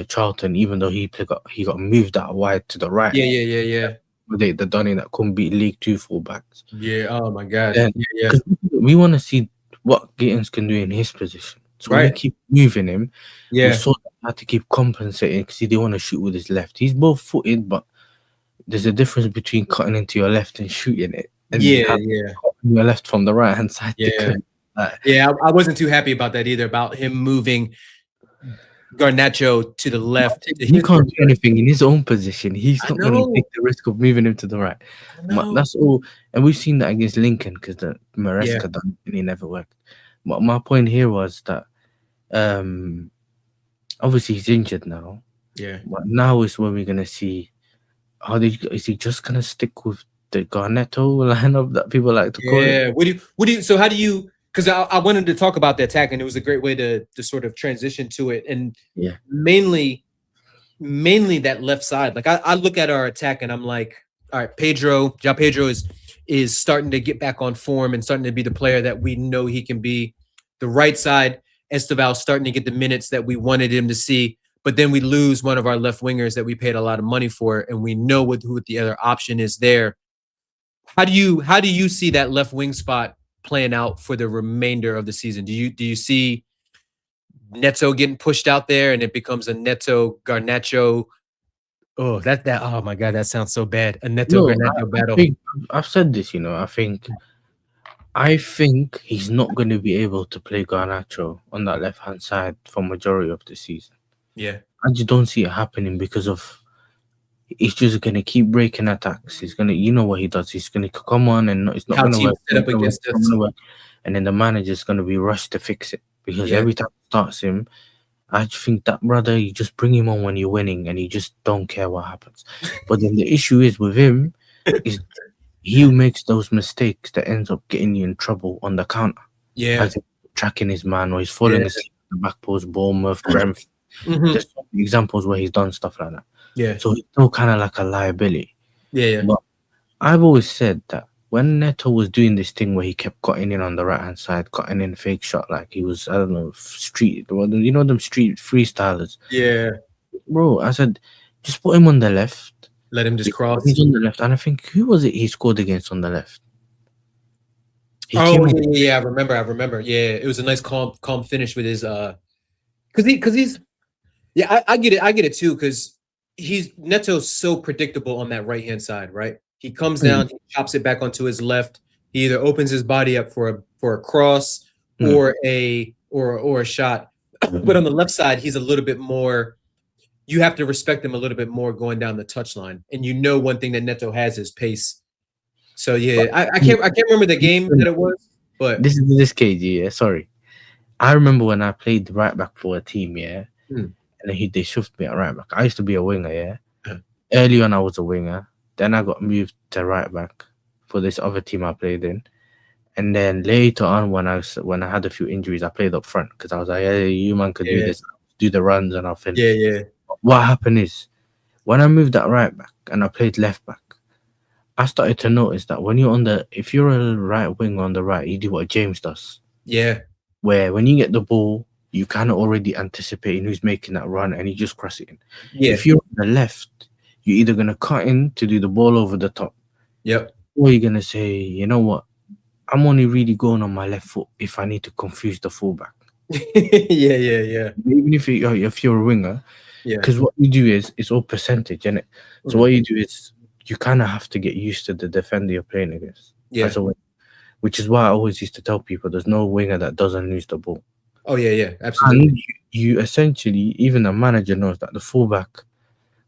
Charlton, even though he got moved out wide to the right. Yeah. Yeah. Yeah. Yeah. The Donny that couldn't beat League Two fullbacks. Yeah. Oh my God. Then Yeah. Yeah. because we want to see what Gittins can do in his position. So when you Right. keep moving him, we Yeah. saw that he had to keep compensating because he didn't want to shoot with his left. He's both footed, but there's a difference between cutting into your left and shooting it, and Yeah. having Yeah. your left from the right hand side to Yeah. cut. Yeah. I wasn't too happy about that either. About him moving Garnacho to the left to He his can't do position. anything in his own position. He's I not going to know. take the risk of moving him to the right. I know. That's all. And we've seen that against Lincoln because the Yeah. Maresca done and he never worked. But my point here was that um, obviously he's injured now. Yeah. But now is when we're going to see is he just going to stick with the Garnetto lineup that people like to call it? Yeah. So how do you, because I wanted to talk about the attack and it was a great way to sort of transition to it. And Yeah. mainly that left side. Like I look at our attack and I'm like, all right, Pedro is starting to get back on form and starting to be the player that we know he can be. The right side, Esteval starting to get the minutes that we wanted him to see. But then we lose one of our left wingers that we paid a lot of money for, and we know who the other option is there. How do you see that left wing spot playing out for the remainder of the season? Do you see Neto getting pushed out there and it becomes a Neto Garnacho? Oh, oh my God, that sounds so bad. A Neto No, Garnacho I battle. think I've said this, I think he's not going to be able to play Garnacho on that left hand side for majority of the season. Yeah. I just don't see it happening because of he's just going to keep breaking attacks. He's going to, you know what he does. He's going to come on and it's not How going to teams work. set up against us. And then the manager's going to be rushed to fix it because Yeah. every time he starts him, I just think that brother, you just bring him on when you're winning and you just don't care what happens. But then the issue is with him is he makes those mistakes that ends up getting you in trouble on the counter. Yeah. As tracking his man or he's falling asleep in the back post, Bournemouth, Brentford. Mhm. There's examples where he's done stuff like that. Yeah. So he's still kind of like a liability. Yeah. But I've always said that when Neto was doing this thing where he kept cutting in on the right hand side, cutting in fake shot like he was, I don't know, street, them street freestylers. Yeah. Bro, I said, just put him on the left. Let him just cross. He's on the left. And I think, who was it he scored against on the left? I remember. Yeah, it was a nice calm finish with his because he's I get it too, because he's Neto's so predictable on that right hand side, right? He comes down, he chops it back onto his left. He either opens his body up for a cross or a shot. But on the left side, he's a little bit more. You have to respect him a little bit more going down the touchline, and one thing that Neto has is pace. So yeah, I can't remember the game that it was, but this is this KG. Yeah, sorry. I remember when I played right back for a team. Yeah, and then they shoved me at right back. I used to be a winger. Yeah, early on I was a winger. Then I got moved to right back for this other team I played in, and then later on when I had a few injuries, I played up front because I was like, "Hey, you man could do this, do the runs, and I'll finish." Yeah. What happened is when I moved at right back and I played left back, I started to notice that when if you're a right wing on the right, you do what James does. Yeah. Where when you get the ball, you kind of already anticipating who's making that run and you just cross it in. Yeah. If you're on the left, you're either going to cut in to do the ball over the top. Yep. Or you're going to say, you know what? I'm only really going on my left foot if I need to confuse the fullback. Yeah. Even if you're a winger, Yeah. because what you do is it's all percentage, innit? So Mhm. what you do is you kind of have to get used to the defender you're playing against Yeah. as a winger, which is why I always used to tell people there's no winger that doesn't lose the ball. Oh yeah, absolutely. And you essentially, even the manager knows that the fullback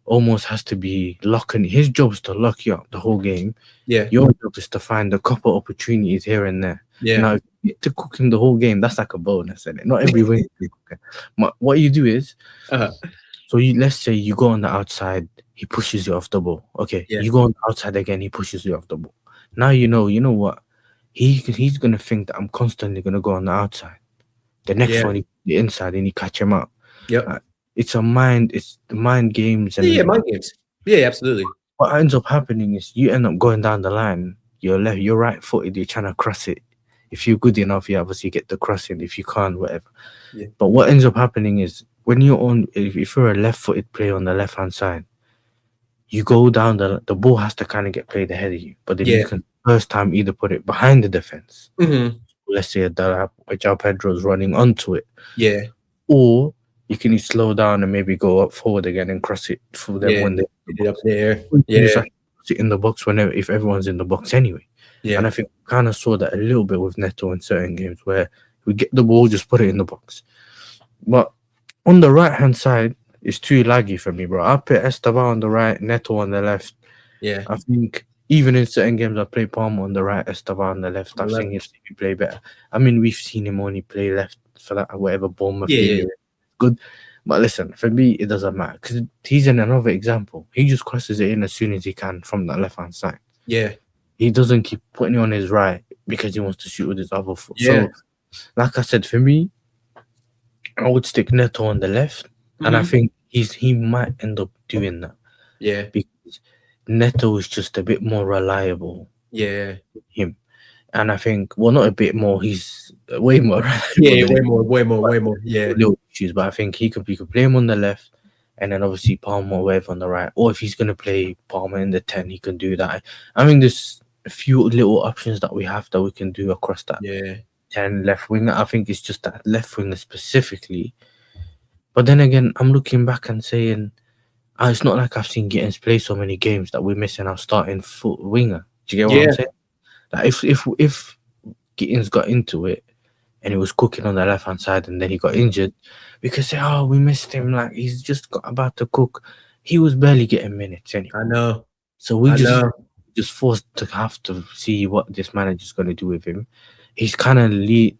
almost has to be locking. His job is to lock you up the whole game. Yeah. Your job is to find a couple opportunities here and there. Yeah. Now, if you get to cook him the whole game, that's like a bonus, isn't it? Not every wing can cook him. But what you do is, Uh-huh. so let's say you go on the outside, he pushes you off the ball. Okay, Yeah. you go on the outside again, he pushes you off the ball. Now you know what? He's gonna think that I'm constantly gonna go on the outside. The next Yeah. one, the inside, and he catch him out. Yep. It's the mind games, Yeah, and mind games. Yeah, absolutely. what ends up happening is you end up going down the line. You're right footed. You're trying to cross it. If you're good enough, you obviously get the crossing. If you can't, whatever. Yeah. But what ends up happening is when you're on, if you're a left-footed player on the left-hand side, you go down the ball has to kind of get played ahead of you. But then you Yeah. can first time either put it behind the defense. Mm-hmm. Let's say a João Pedro's running onto it, Yeah. or you can slow down and maybe go up forward again and cross it for them Yeah. when they Get it up there. you can just Yeah. actually sit in the box whenever if everyone's in the box anyway. And Yeah. I think we kind of saw that a little bit with Neto in certain games where we get the ball, just put it in the box. But on the right hand side, it's too laggy for me, bro. I put Esteban on the right, Neto on the left. Yeah. I think even in certain games, I play Palmer on the right, Esteban on the left. On the I think if he play better. I mean, we've seen him only play left for that whatever Bournemouth Yeah. game. Yeah. Good. But listen, for me, it doesn't matter because he's in another example. He just crosses it in as soon as he can from that left hand side. Yeah. He doesn't keep putting it on his right because he wants to shoot with his other foot. Yeah. So, like I said, for me, I would stick Neto on the left, and I Mhm. think he might end up doing that Yeah. because Neto is just a bit more reliable Yeah. than him, and I think not a bit more. He's way more reliable. Yeah. than Way more. Yeah. little issues, but I think he could play him on the left, and then obviously Palmer or whatever on the right. Or if he's gonna play Palmer in the 10, he can do that. I mean, there's a few little options that we have that we can do across that Yeah. 10 left winger. I think it's just that left winger specifically. But then again, I'm looking back and saying, it's not like I've seen Gittins play so many games that we're missing our starting foot winger. Do you get what Yeah. I'm saying? Like if Gittins got into it and he was cooking on the left hand side and then he got injured, we could say, oh, we missed him. Like he's just got about to cook. He was barely getting minutes anyway. I know. So we I know. just forced to have to see what this manager's going to do with him. He's kind of lead,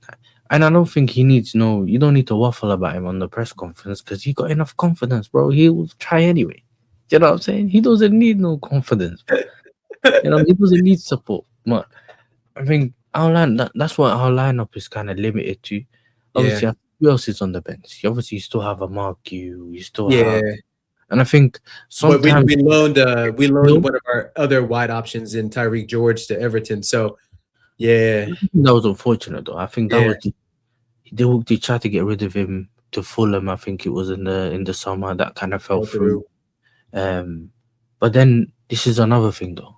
and I don't think he needs you don't need to waffle about him on the press conference because he got enough confidence, bro. He will try anyway. You know what I'm saying? He doesn't need no confidence. He doesn't need support. But I think that's what our lineup is kind of limited to. Obviously, Yeah. who else is on the bench? Obviously, you still have a Mark you still Yeah. have, and I think But sometimes we loaned one of our other wide options in Tyreek George to Everton. So yeah. that was unfortunate though. I think that Yeah. was they tried to get rid of him to Fulham. I think it was in the summer that kind of fell through. But then this is another thing though.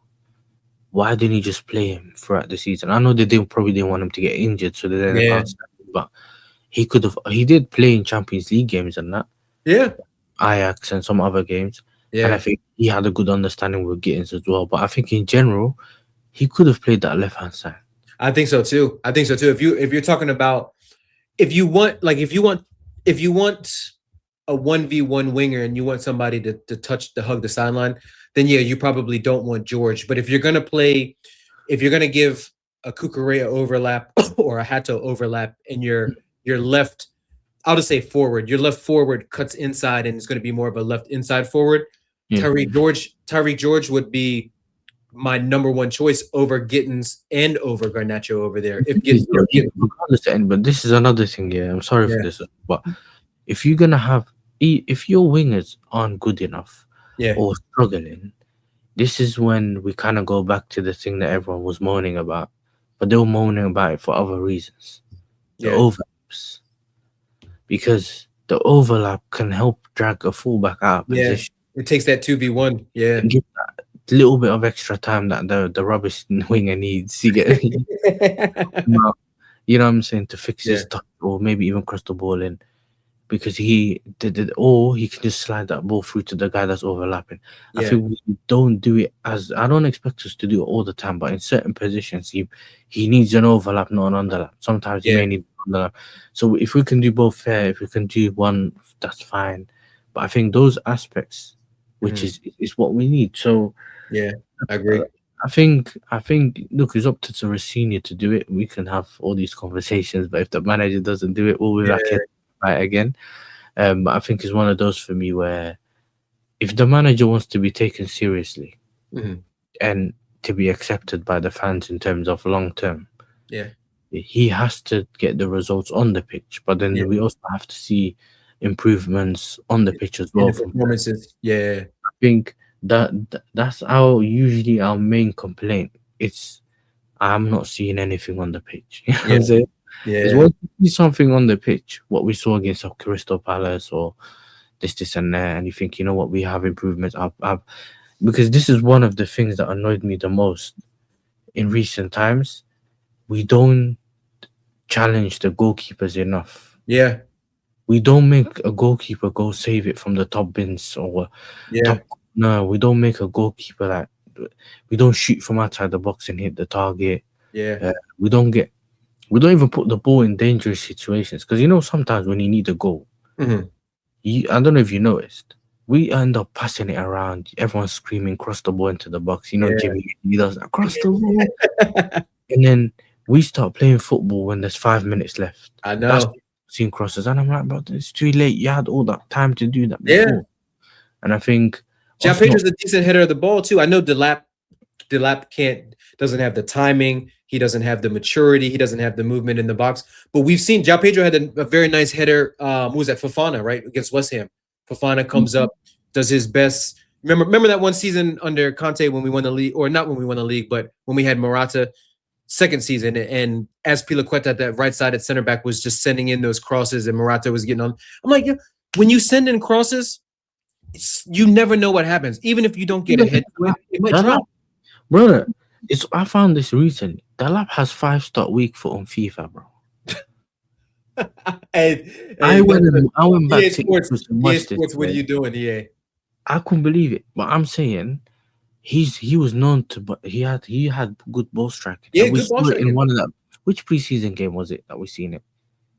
Why didn't he just play him throughout the season? I know they probably didn't want him to get injured, so they can't stand him, but he did play in Champions League games and that. Yeah. Ajax and some other games. Yeah. And I think he had a good understanding with Gittins as well. But I think in general, he could have played that left hand side. I think so too. If you're talking about if you want a 1v1 winger and you want somebody to hug the sideline, then yeah, you probably don't want George. But if you're gonna give a Cucurella overlap or a Hato overlap and your left, I'll just say forward, your left forward cuts inside and it's going to be more of a left inside forward. Yeah. Tyreek George would be my number one choice over Gittins and over Garnacho over there. But this is another thing. Yeah, I'm sorry for this, but if you're gonna if your wingers aren't good enough or struggling, this is when we kind of go back to the thing that everyone was moaning about, but they were moaning about it for other reasons. The overlaps. Because the overlap can help drag a fullback out of position. It takes that 2v1. Yeah. And give that little bit of extra time that the rubbish winger needs. You get you know what I'm saying, to fix his touch or maybe even cross the ball in, because he did it, or he can just slide that ball through to the guy that's overlapping. I think we don't do it as, I don't expect us to do it all the time, but in certain positions, he needs an overlap, not an underlap. Sometimes he may need an underlap. So if we can do both fair, if we can do one, that's fine. But I think those aspects, which is what we need. So yeah, I agree. I think look, it's up to the senior to do it. We can have all these conversations, but if the manager doesn't do it, we'll be back in right again. But I think it's one of those for me where if the manager wants to be taken seriously and to be accepted by the fans in terms of long term, he has to get the results on the pitch. But then we also have to see improvements on the pitch as well. In the performances, I think that's usually our main complaint. It's I'm not seeing anything on the pitch. You know what I'm saying? It's once you see something on the pitch, what we saw against Crystal Palace or this and that, and you think, you know what, we have improvements up. Because this is one of the things that annoyed me the most in recent times. We don't challenge the goalkeepers enough. Yeah. We don't make a goalkeeper go save it from the top bins or top. No, we don't make a goalkeeper like, we don't shoot from outside the box and hit the target. Yeah. We don't even put the ball in dangerous situations, because you know sometimes when you need a goal, I don't know if you noticed, we end up passing it around. Everyone's screaming, cross the ball into the box. You know, Jimmy, he does that, cross the ball, and then we start playing football when there's 5 minutes left. I know. That's seeing crosses, and I'm like, bro, it's too late. You had all that time to do that before. And I think João Pedro's a decent hitter of the ball too. I know Delap doesn't have the timing. He doesn't have the maturity. He doesn't have the movement in the box. But we've seen João Pedro had a very nice header. Who was that? Fofana, right? Against West Ham. Fofana comes up, does his best. Remember that one season under Conte when we won the league, or not when we won the league, but when we had Morata, second season, and as Pilaqueta at that right side at center back was just sending in those crosses and Morata was getting on. I'm like, when you send in crosses, you never know what happens. Even if you don't get a hit, it might drop. Brother, I found this recently. Delap has 5-star weak foot on FIFA, bro. I went back to Sports. What are you doing? Yeah, I couldn't believe it. But I'm saying he was known to, but he had good ball striking. Yeah, good ball striking. In one of that. Which preseason game was it that we seen it?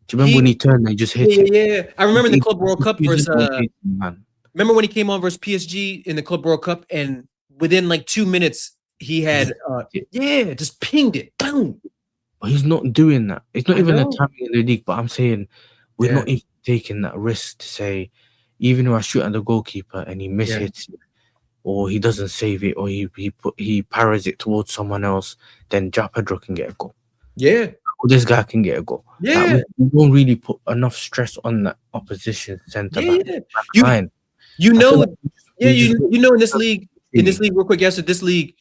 Do you remember when he turned and just hit it? Yeah. I remember in the Club World Cup versus. Remember when he came on versus PSG in the Club World Cup, and within like 2 minutes he had just pinged it. Boom. But he's not doing that. It's not even a timing in the league. But I'm saying we're not even taking that risk to say, even if I shoot at the goalkeeper and he mishits it, or he doesn't save it, or he parries it towards someone else, then João Pedro can get a goal. Yeah. Or this guy can get a goal. Yeah. Like, we don't really put enough stress on that opposition centre back line. You know in this league, real quick, Yasser, this league,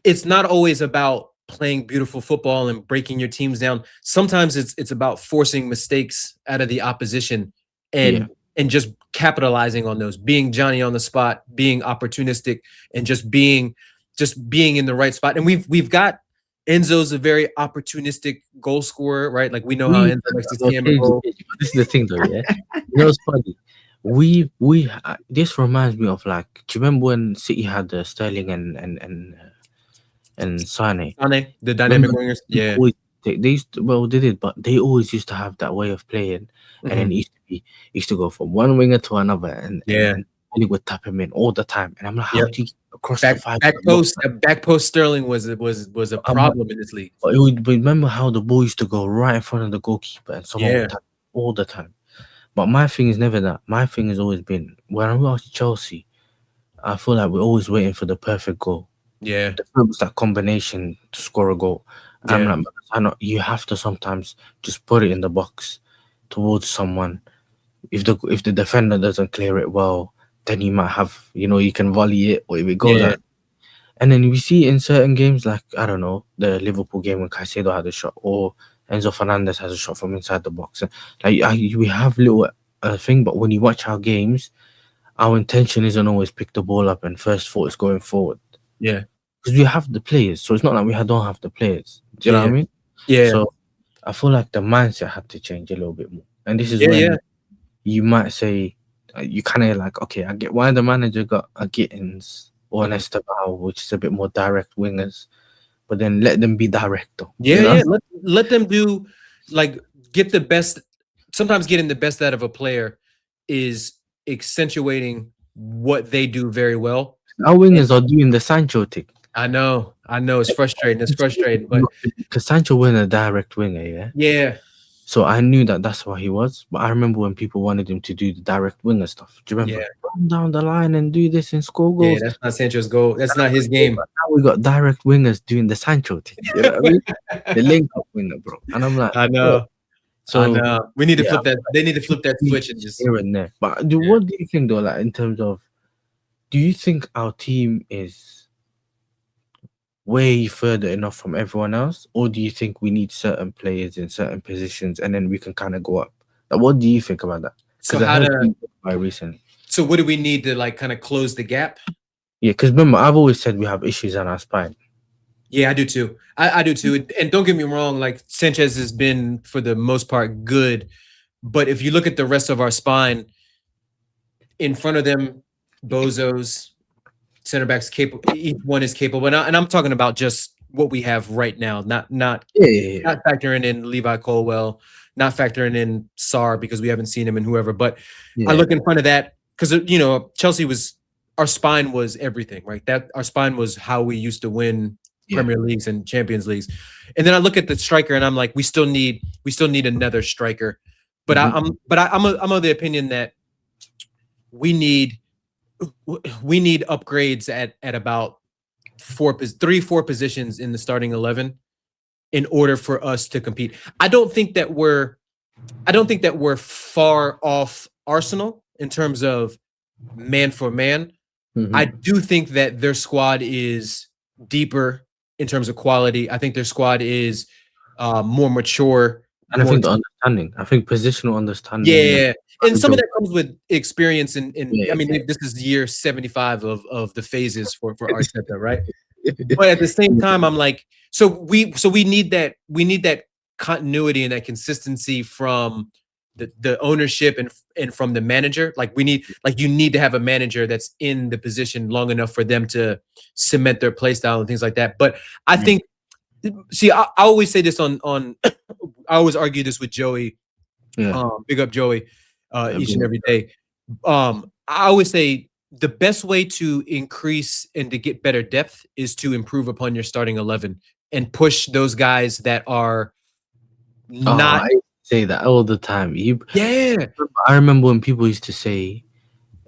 it's not always about playing beautiful football and breaking your teams down. Sometimes it's about forcing mistakes out of the opposition and just capitalizing on those, being Johnny on the spot, being opportunistic, and just being in the right spot. And we've got Enzo's a very opportunistic goal scorer, right? Like we know how Enzo likes to camera goal. This is the thing though, yeah. You know what's funny? We this reminds me of, like, do you remember when City had Sterling and Sane, the dynamic wingers? Yeah, they used to, they did, but they always used to have that way of playing, and then it used to go from one winger to another, and he would tap him in all the time, and I'm like, how do you get across the five back post? Sterling was a problem in this league. But remember how the ball used to go right in front of the goalkeeper, and someone would tap all the time. But my thing is never that. My thing has always been, when I watch Chelsea, I feel like we're always waiting for the perfect goal. Yeah, that combination to score a goal. I'm like, you have to sometimes just put it in the box towards someone. If the defender doesn't clear it well, then you might have, you can volley it, or if it goes out. And then we see in certain games, like, I don't know, the Liverpool game when Caicedo had a shot, or Enzo Fernandez has a shot from inside the box. Like, we have little thing, but when you watch our games, our intention isn't always pick the ball up and first thought is going forward. Yeah, because we have the players, so it's not like we don't have the players. Do you know what I mean? Yeah. So I feel like the mindset had to change a little bit more. And this is Yeah, when yeah. you might say, you kind of like, okay, I get why the manager got a Gittins or an Esteban, which is a bit more direct wingers, but then let them be direct though. Yeah, yeah. Let them do, like, get the best. Sometimes getting the best out of a player is accentuating what they do very well. Our wingers are doing the Sancho thing. I know, it's frustrating. It's frustrating, but because Sancho wasn't a direct winger, yeah. yeah. So I knew that that's what he was. But I remember when people wanted him to do the direct winger stuff. Do you remember? Yeah. Run down the line and do this and score Yeah, goals. that's not Sancho's goal. That's not his game. Now we got direct wingers doing the Sancho thing. You know what I mean? The link up winger, bro. And I'm like, I know. So I know. We need to flip that. They need to flip that switch and just here and there. But what do you think though? Like in terms of, do you think our team is way further enough from everyone else, or do you think we need certain players in certain positions and then we can kind of go up? Like, what do you think about that? So how to recently? So what do we need to like kind of close the gap? Yeah, because remember, I've always said we have issues on our spine. Yeah, I do too. I do too. And don't get me wrong, like Sanchez has been for the most part good, but if you look at the rest of our spine, in front of them, bozos, center backs capable. Each one is capable, and I'm talking about just what we have right now, not factoring in Levi Colwell, not factoring in Sarr because we haven't seen him and whoever. But I look in front of that because Chelsea was, our spine was everything, right? That our spine was how we used to win Premier Leagues and Champions Leagues. And then I look at the striker and I'm like, we still need another striker. But I'm of the opinion that we need upgrades at about 4 positions in the starting 11 in order for us to compete. I don't think that we're far off Arsenal in terms of man for man. I do think that their squad is deeper in terms of quality. I think their squad is more mature. And I think the understanding. I think positional understanding. Yeah. And some of that comes with experience. I mean, this is year 75 of the phases for Arteta, right? But at the same time, I'm like, so we need that continuity and that consistency from the ownership and from the manager. Like you need to have a manager that's in the position long enough for them to cement their play style and things like that. But I think, see, I always say this on I always argue this with Joey. Big up Joey each and every day. I always say the best way to increase and to get better depth is to improve upon your starting 11 and push those guys that are not. I say that all the time. I remember when people used to say,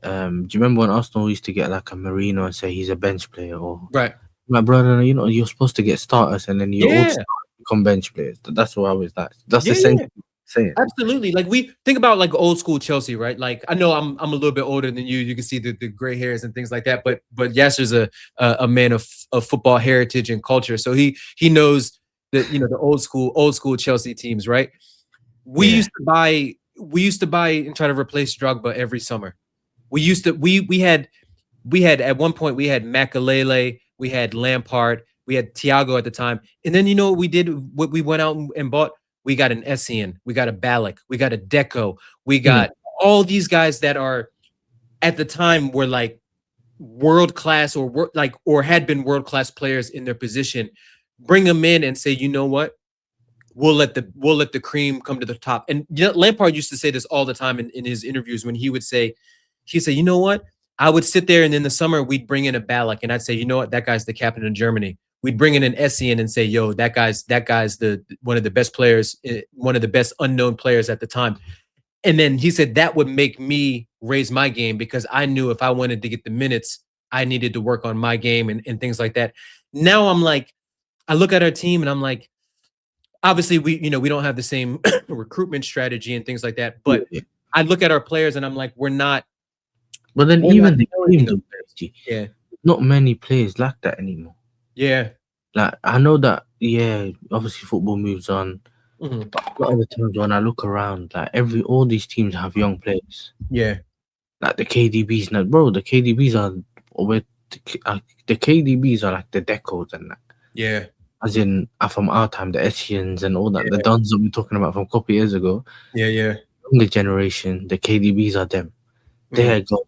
do you remember when Arsenal used to get like a Marino and say he's a bench player? Or right, my brother, you're supposed to get starters and then you also become bench players. That's what I was like. That's essentially saying. Absolutely. Like we think about like old school Chelsea, right? Like I know I'm a little bit older than you. You can see the gray hairs and things like that. But Yasser's a man of football heritage and culture, so he knows that the old school Chelsea teams, right? We used to buy and try to replace Drogba every summer. We had at one point we had Makelele, we had Lampard, we had Thiago at the time, and then what we did? What we went out and bought. We got an Essien, we got a Ballack, we got a Deco, we got all these guys that are at the time were like world class or had been world class players in their position. Bring them in and say, you know what? We'll let the cream come to the top. And Lampard used to say this all the time in his interviews when he'd say, you know what? I would sit there and in the summer we'd bring in a Ballack and I'd say, you know what? That guy's the captain of Germany. We'd bring in an Essien and say, yo, that guy's the one of the best players, one of the best unknown players at the time. And then he said that would make me raise my game because I knew if I wanted to get the minutes, I needed to work on my game and things like that. Now I'm like, I look at our team and I'm like, obviously we don't have the same recruitment strategy and things like that. But I look at our players and I'm like, we're not. But then even the team, not many players like that anymore. Yeah. Like I know that, obviously football moves on. But a lot of the times when I look around, like all these teams have young players. Yeah. Like the KDBs now, bro. The KDBs are the KDBs are like the decos and that. Yeah. as in from our time, the Etiens and all that, the Dons that we're talking about from a couple of years ago. Yeah. Younger generation, the KDBs are them. They are gone.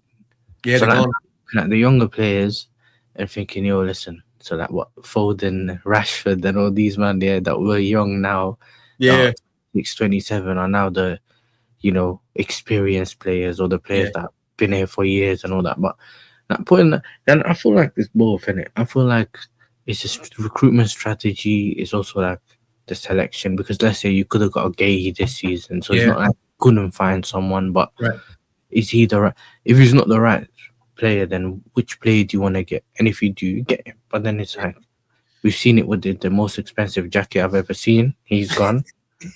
Yeah, so they're gone. Looking at the younger players and thinking, yo, listen. So that what Foden, Rashford, and all these man there that were young now, 27 are now the, experienced players or the players that have been here for years and all that. But not putting that, and I feel like it's both in it. I feel like it's just recruitment strategy. It's also like the selection, because let's say you could have got a Gay this season, so it's not like you couldn't find someone, but is he the right? If he's not the right player, then which player do you want to get? And if you do, get him. But then it's like we've seen it with the most expensive jacket I've ever seen. He's gone,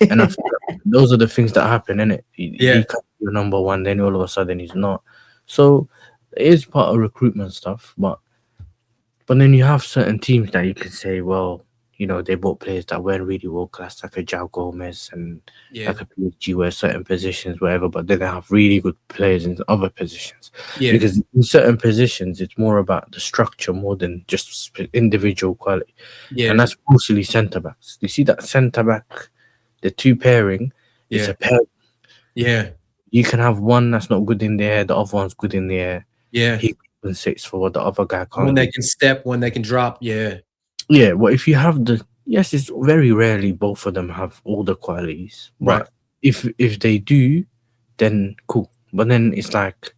and I feel like those are the things that happen, innit? He can't be your number one, then all of a sudden he's not. So it is part of recruitment stuff, but then you have certain teams that you can say, well, they bought players that weren't really world class, like a João Gomez and like a PSG, where certain positions, whatever, but then they have really good players in other positions. Because in certain positions, it's more about the structure more than just individual quality. And that's mostly centre backs. You see that centre back, the two pairing, it's a pair. You can have one that's not good in the air, the other one's good in the air. He compensates for what the other guy can't. One that can step, one that can drop. Yeah, well, if you have yes, it's very rarely both of them have all the qualities. But if they do, then cool. But then it's like,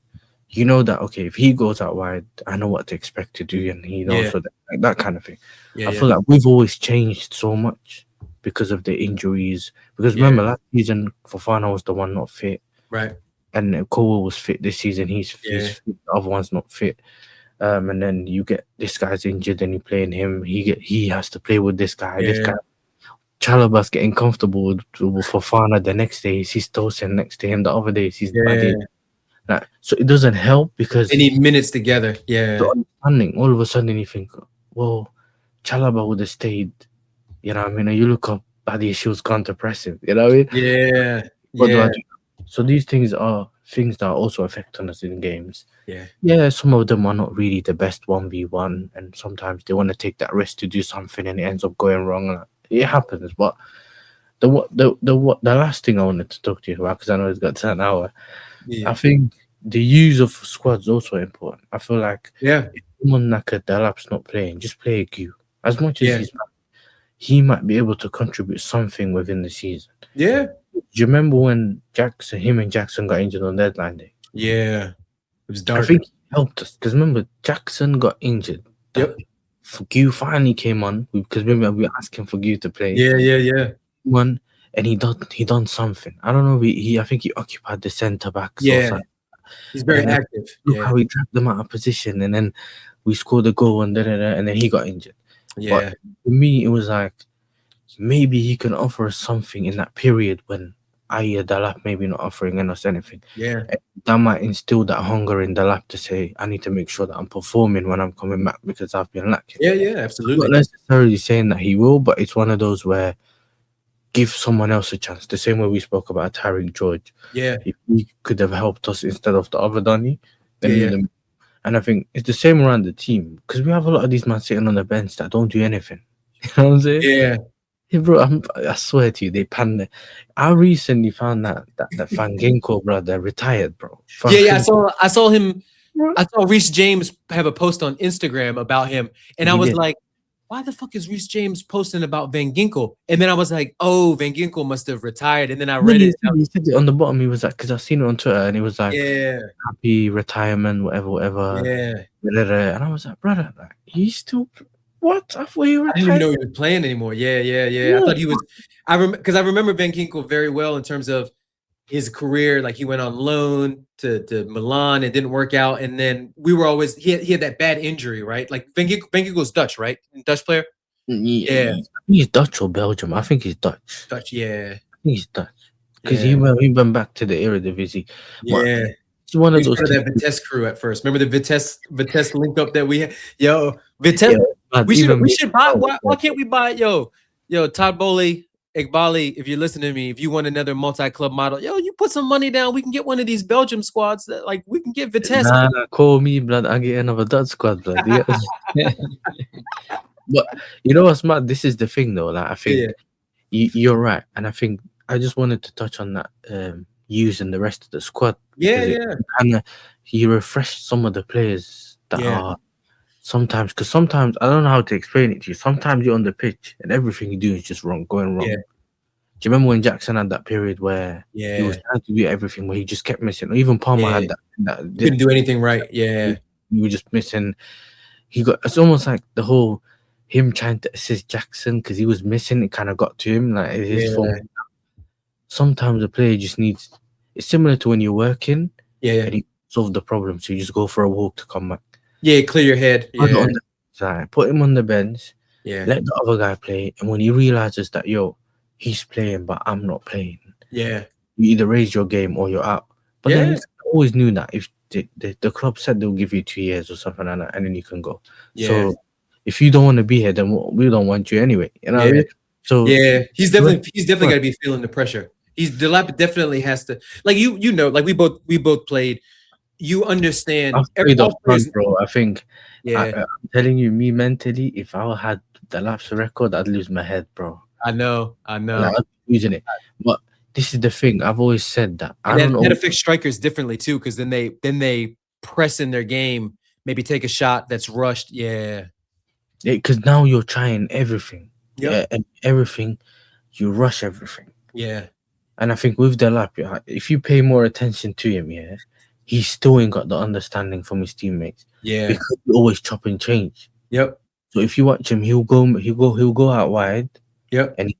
that, okay, if he goes out wide, I know what to expect to do, and he knows that kind of thing. I feel like we've always changed so much because of the injuries. Because remember, last season, Fofana was the one not fit. And Cole was fit this season. He's fit, the other one's not fit. And then you get this guy's injured and you playing him. He has to play with this guy. This guy, Chalobah's getting comfortable with Fofana. The next day he's Tosin. Next day and the other day he's like, so it doesn't help because they need minutes together. The understanding. All of a sudden you think, well, Chalobah would have stayed. You know what I mean? And you look up, Buddy, she was counter-pressing. You know what I mean? What do I do? So these things are things that are also affecting us in games. Some of them are not really the best 1v1, and sometimes they want to take that risk to do something and it ends up going wrong. It happens. But the last thing I wanted to talk to you about, because I know it's got to an hour, I think the use of squads is also important. I feel like if someone like a Delap's not playing, just play a Q. As much as he's back, he might be able to contribute something within the season. Do you remember when him and Jackson got injured on deadline day? It was dark. I think he helped us because remember Jackson got injured. Gu finally came on because remember we were asking for Gu to play. One and he done something. I don't know. I think he occupied the centre back. He's very active. Look how he dragged them out of position, and then we scored a goal and and then he got injured. But for me, it was like maybe he can offer us something in that period when Dalap maybe not offering us anything. And that might instill that hunger in Dalap to say, I need to make sure that I'm performing when I'm coming back because I've been lacking. Absolutely. I'm not necessarily saying that he will, but it's one of those where give someone else a chance. The same way we spoke about Tariq George. If he could have helped us instead of the other Donny, then and I think it's the same around the team because we have a lot of these men sitting on the bench that don't do anything. You know what I'm saying? Yeah, bro, I swear to you, they panned. I recently found that Van Ginkel brother retired, bro. I saw him. I saw Reece James have a post on Instagram about him, and I was like, why the fuck is Reece James posting about Van Ginkel? And then I was like, oh, Van Ginkel must have retired. And then I read it. He said it on the bottom. He was like, because I've seen it on Twitter, and he was like, happy retirement, whatever. And I was like, brother, like, he's still. What? I thought you were. I didn't even know he was playing anymore. I thought he was. I remember Van Ginkel very well in terms of his career. Like he went on loan to Milan. It didn't work out, and then we were always he had that bad injury, right? Like Van Ginkel's Dutch, right? Dutch player. I think he's Dutch or Belgium. I think he's Dutch. I think he's Dutch because he went back to the Eredivisie. It's one of those. That Vitesse crew at first. Remember the Vitesse link up that we had? Yo, Vitesse. We should buy. Why can't we buy? Yo, Todd Bowley, Iqbali, if you're listening to me, if you want another multi-club model, you put some money down. We can get one of these Belgium squads that we can get Vitesse. Call me, blood. I get another Dutch squad, blood. But you know what's mad? This is the thing though. Like I Yeah, think you're right, and I think I just wanted to touch on that using the rest of the squad yeah, because it yeah, kind of you refresh some of the players that yeah, are sometimes because sometimes I don't know how to explain it to you. Sometimes you're on the pitch and everything you do is just wrong, going wrong. yeah, Do you remember when Jackson had that period where he was yeah, trying to do everything, where he just kept missing? Or even Palmer yeah. had that You couldn't do anything right. Yeah, he was just missing. He got it's almost like the whole him trying to assist Jackson because he was missing. It kind of got to him like his form. yeah, Sometimes a player just needs. It's similar to when you're working yeah, yeah. and you solve the problem, so you just go for a walk to come back. Yeah, clear your head. Put it Yeah, on the side, put him on the bench, yeah, let the other guy play, and when he realizes that he's playing but I'm not playing, yeah, you either raise your game or you're out. But then yeah, I always knew that if the club said they'll give you 2 years or something like that, and then you can go. yeah, So if you don't want to be here, then we don't want you anyway. You know what I yeah, mean? So yeah. He's definitely but got to be feeling the pressure. He's Delap definitely has to, like, you know, like we both played. You understand I've played up all front, players. bro. I think Yeah, I'm telling you, me mentally, if I had the lapse record, I'd lose my head, bro. I know, I Like know. I'd be losing it. But this is the thing. I've always said that I And don't that know affects strikers differently too, because then they press in their game, maybe take a shot that's rushed. Yeah. because now you're trying everything. Yep. Yeah, and everything you rush everything. Yeah. And I think with Delap, yeah, if you pay more attention to him, yeah, he still ain't got the understanding from his teammates Yeah. because he always chop and change. Yep. So if you watch him, he'll go out wide Yep. and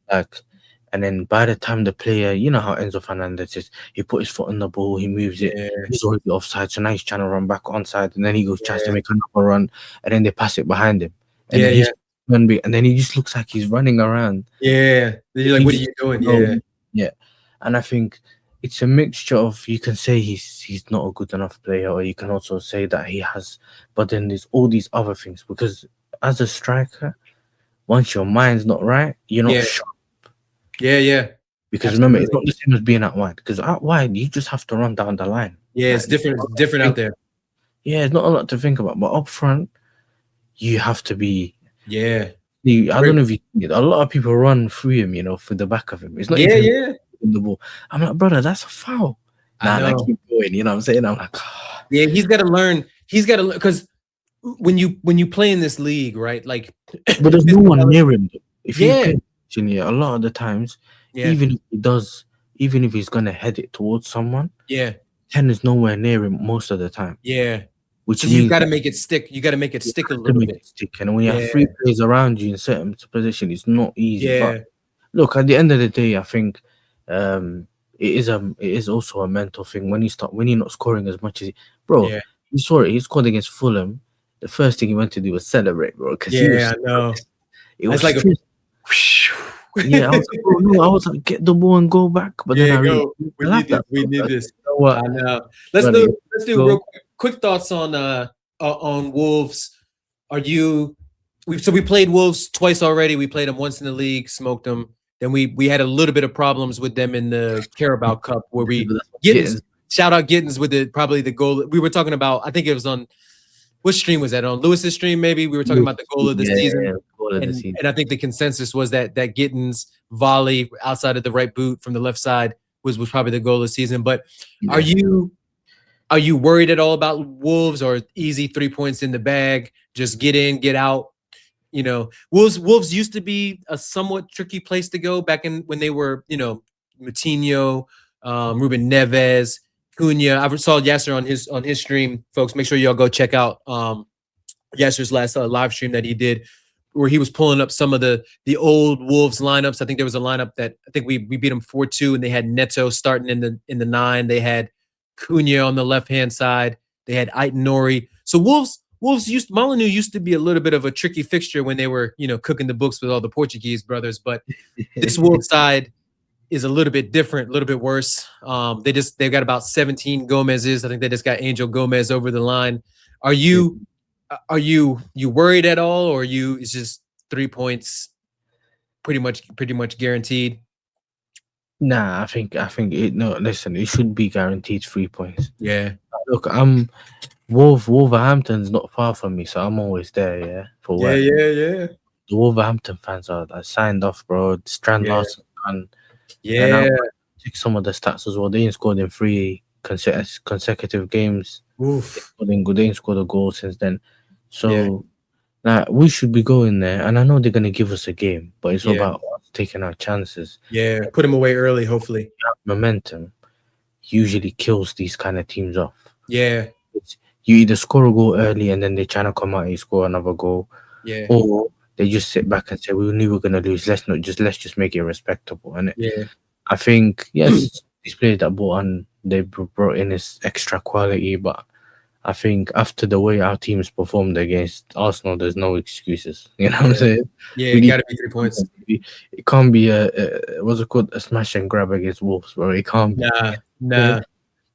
and then by the time the player, you know how Enzo Fernandez is, he put his foot on the ball, he moves it, Yeah. he's already offside, so now he's trying to run back onside, and then he goes tries to Yeah. make another run, and then they pass it behind him, and Yeah. then Yeah. and then he just looks like he's running around. Yeah. Then you're like, He what are just you doing? no, Yeah. yeah, and I think it's a mixture of you can say he's not a good enough player, or you can also say that he has, but then there's all these other things because as a striker, once your mind's not right, you're not Yeah. sharp. Yeah. Yeah. Because remember, it's Absolutely. not the same as being out wide. Because out wide, you just have to run down the line. Yeah. Like, It's different. It's different out there. yeah, it's not a lot to think about. But up front, you have to be. Yeah. I don't know if you. A lot of people run through him, through the back of him. It's not Yeah. even Yeah. in the ball. I'm like, brother, that's a foul. I Nah, know. keep going. You know what I'm saying? I'm like, ah. Yeah. He's got to learn. He's got to learn because when you play in this league, right? Like, But there's no one near him. If you yeah. pay attention, yeah, a lot of the times, Yeah. even if he's gonna head it towards someone, Yeah. 10 is nowhere near him most of the time. Yeah. Which So means you got to make it stick. You got to make it stick a to little make bit. it stick. And when you have Yeah. three players around you in certain position, it's not easy. Yeah. But look, at the end of the day, I think it is also a mental thing when you're not scoring as much as bro. Yeah. You saw it. He scored against Fulham. The first thing he went to do was celebrate, bro, because he was. Yeah. I know. It was It's like yeah. I was like, bro, no, I was like, get the ball and go back. But then yeah, I really go. We need this. We need this. You know what? I know. Let's Brother, do real quick thoughts on Wolves. We played Wolves twice already. We played them once in the league, smoked them. Then we had a little bit of problems with them in the Carabao Cup where shout out Gittins with probably the goal. We were talking about, I think it was on which stream was that on? Lewis's stream, maybe? We were talking about the goal of the season. Yeah, goal of the season. And I think the consensus was that Gittins volley outside of the right boot from the left side was probably the goal of the season. But are you worried at all about Wolves, or easy 3 points in the bag? Just get in, get out. Wolves used to be a somewhat tricky place to go back in when they were, Moutinho, Ruben Neves, Cunha. I saw Yasser on his stream, folks. Make sure y'all go check out Yasser's last live stream that he did, where he was pulling up some of the old Wolves lineups. I think there was a lineup that I think we beat them 4-2, and they had Neto starting in the 9. They had Cunha on the left hand side. They had Aitonori. So Wolves Molyneux used to be a little bit of a tricky fixture when they were cooking the books with all the Portuguese brothers, but this Wolves side is a little bit different, a little bit worse. They've got about 17 Gomez's. I think they just got Angel Gomez over the line. Are you worried at all, or it's just 3 points pretty much guaranteed? Nah, I think listen, it should be guaranteed 3 points. Yeah. Look, Wolverhampton's not far from me, so I'm always there, yeah. For work. Yeah. the Wolverhampton fans are signed off, bro. Strand lost, and Yeah. check some of the stats as well. They ain't scored in 3 consecutive games. Oof. They ain't scored a goal since then. Yeah. So we should be going there, and I know they're gonna give us a game, but it's all Yeah. about us taking our chances. Yeah. Put him away early, hopefully. Momentum usually kills these kind of teams off. Yeah. You either score a goal early and then they try to come out and you score another goal, Yeah. or they just sit back and say, "We knew we were gonna lose. Let's just make it respectable." And Yeah. I think yes, these players that brought on they brought in this extra quality, but I think after the way our teams performed against Arsenal, there's no excuses. You know what I'm saying? Yeah, We it need- gotta be 3 points. It can't be what's it called, a smash and grab against Wolves, bro. It can't be. Nah.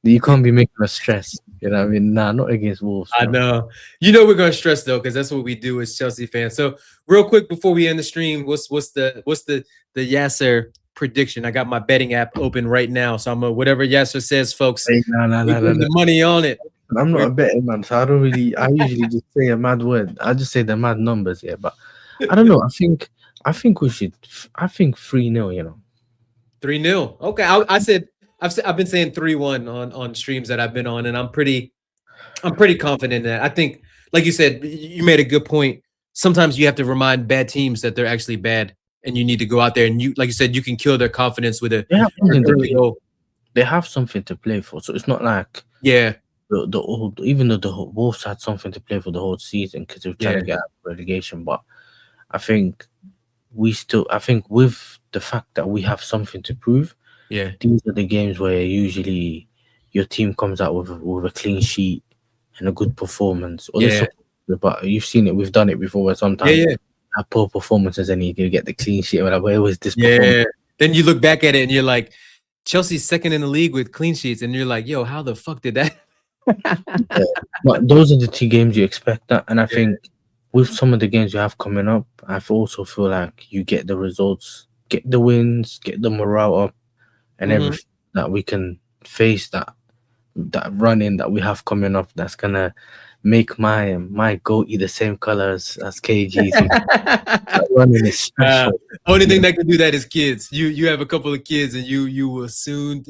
You can't be making us stress. You know what I mean? Nah, not against Wolves. I bro. know. You know we're gonna stress though, because that's what we do as Chelsea fans. So real quick before we end the stream, what's the Yasser prediction? I got my betting app open right now, so I'm gonna whatever Yasser says, folks. Hey, nah. The money on it. I'm not a betting man, so I don't really. I usually just say a mad word. I just say the mad numbers, yeah. But I don't know. I think we should. I think 3-0. You know. 3-0. Okay, I've been saying 3-1 on streams that I've been on, and I'm pretty confident in that. I think, like you said, you made a good point. Sometimes you have to remind bad teams that they're actually bad, and you need to go out there and you, like you said, you can kill their confidence with a early goal. They have something to play for, so it's not like the old. Even though the Wolves had something to play for the whole season because they were trying to get out of relegation, but I think I think with the fact that we have something to prove, these are the games where usually your team comes out with a clean sheet and a good performance. But you've seen it, we've done it before where sometimes have poor performances and you get the clean sheet. Like, where was this performance? Then you look back at it and you're like, Chelsea's second in the league with clean sheets, and you're like, yo, how the fuck did that? But those are the 2 games you expect that, and I think with some of the games you have coming up, I also feel like you get the results, get the wins, get the morale up, and everything that we can face that run-in that we have coming up. That's gonna make my goatee the same color as KG's. Running is stressful. Only thing that can do that is kids. You have a couple of kids, and you will soon.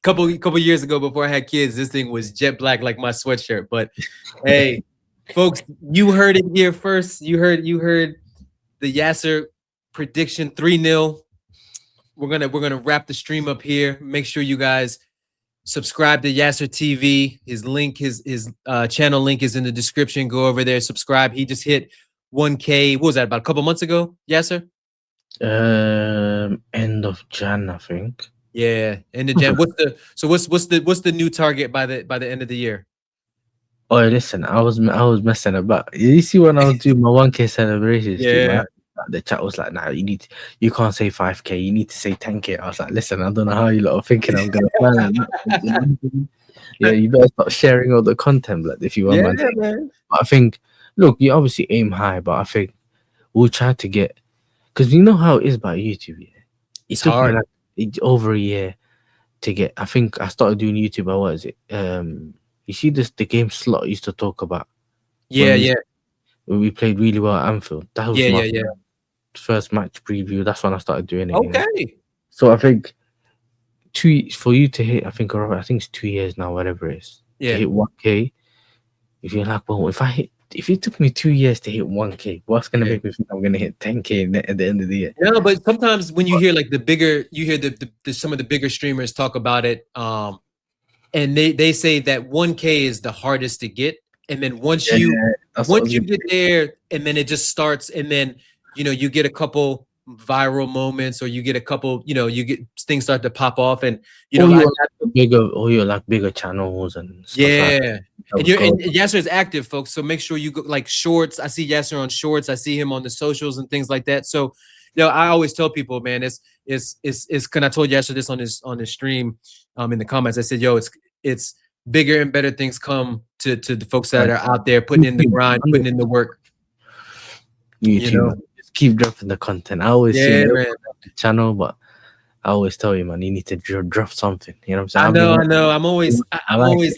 Couple years ago, before I had kids, this thing was jet black like my sweatshirt. But hey, folks, you heard it here first. You heard the Yasser prediction, 3-0. We're gonna wrap the stream up here. Make sure you guys subscribe to Yasser TV. His link, his channel link is in the description. Go over there, subscribe. He just hit 1K. What was that, about a couple months ago, Yasser? End of Jan, I think. Yeah, end of Jan. What's the new target by the end of the year? Oh, listen, I was messing about. You see, when I was doing my 1K celebrations, the chat was like, "Nah, you can't say 5K. You need to say 10K." I was like, "Listen, I don't know how you lot are thinking I'm gonna plan that." Yeah, you better start sharing all the content, like, if you want. Man. But I think, look, you obviously aim high, but I think we'll try to get, because you know how it is about YouTube. Yeah, it's hard. Over a year to get. I think I started doing YouTube. What is it? You see the game Slot used to talk about. When we played really well at Anfield. That was my first match preview. That's when I started doing it. Okay. You know? So I think for you to hit, I think it's 2 years now, whatever it is. To hit 1K. If you're like, well, if it took me 2 years to hit 1K, what's gonna make me think I'm gonna hit 10K at the end of the year? No, but sometimes when you hear like some of the bigger streamers talk about it, and they say that 1K is the hardest to get, and then once you get there, and then it just starts, and then you get a couple viral moments, or you get a couple, you get things start to pop off, and you're like bigger channels and stuff like that. And Yasser is active, folks. So make sure you go like shorts. I see Yasser on shorts. I see him on the socials and things like that. So, I always tell people, man, it's Can I told Yasser this on his stream, in the comments. I said, yo, it's bigger and better things come to the folks that are out there putting in the grind, putting in the work. YouTube, just keep dropping the content. I always see it on the channel, but I always tell you, man, you need to drop something. You know what I'm saying? I know. I'm always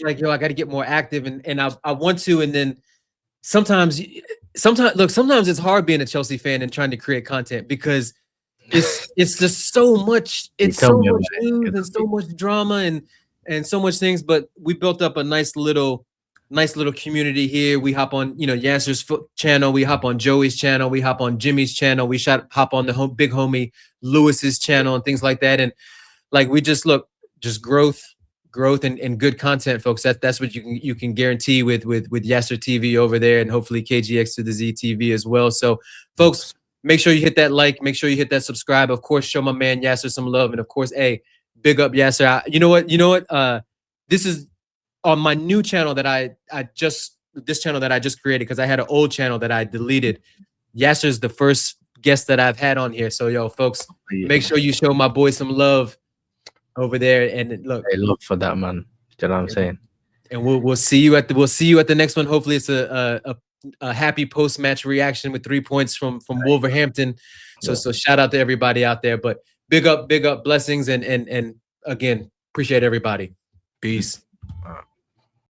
like, yo, I got to get more active, and I want to, and then sometimes sometimes it's hard being a Chelsea fan and trying to create content because it's just so much. It's so much news and so much drama and so much things. But we built up a nice little community here. We hop on, Yasser's channel. We hop on Joey's channel. We hop on Jimmy's channel. We hop on the big homie Lewis's channel and things like that. And like we just growth and good content, folks. That's what you can guarantee with Yasser TV over there, and hopefully KGX to the Z TV as well. So, folks, make sure you hit that like, make sure you hit that subscribe. Of course, show my man Yasser some love, and of course, hey, big up Yasser. You know what? This is on my new channel that this channel that I just created because I had an old channel that I deleted. Yasser's the first guest that I've had on here. So, yo, folks, make sure you show my boy some love over there, and look, I love for that, man. You know what I'm saying? And we'll see you at the next one. Hopefully, it's a happy post match reaction with 3 points from Wolverhampton. So shout out to everybody out there. But big up, blessings, and again, appreciate everybody. Peace.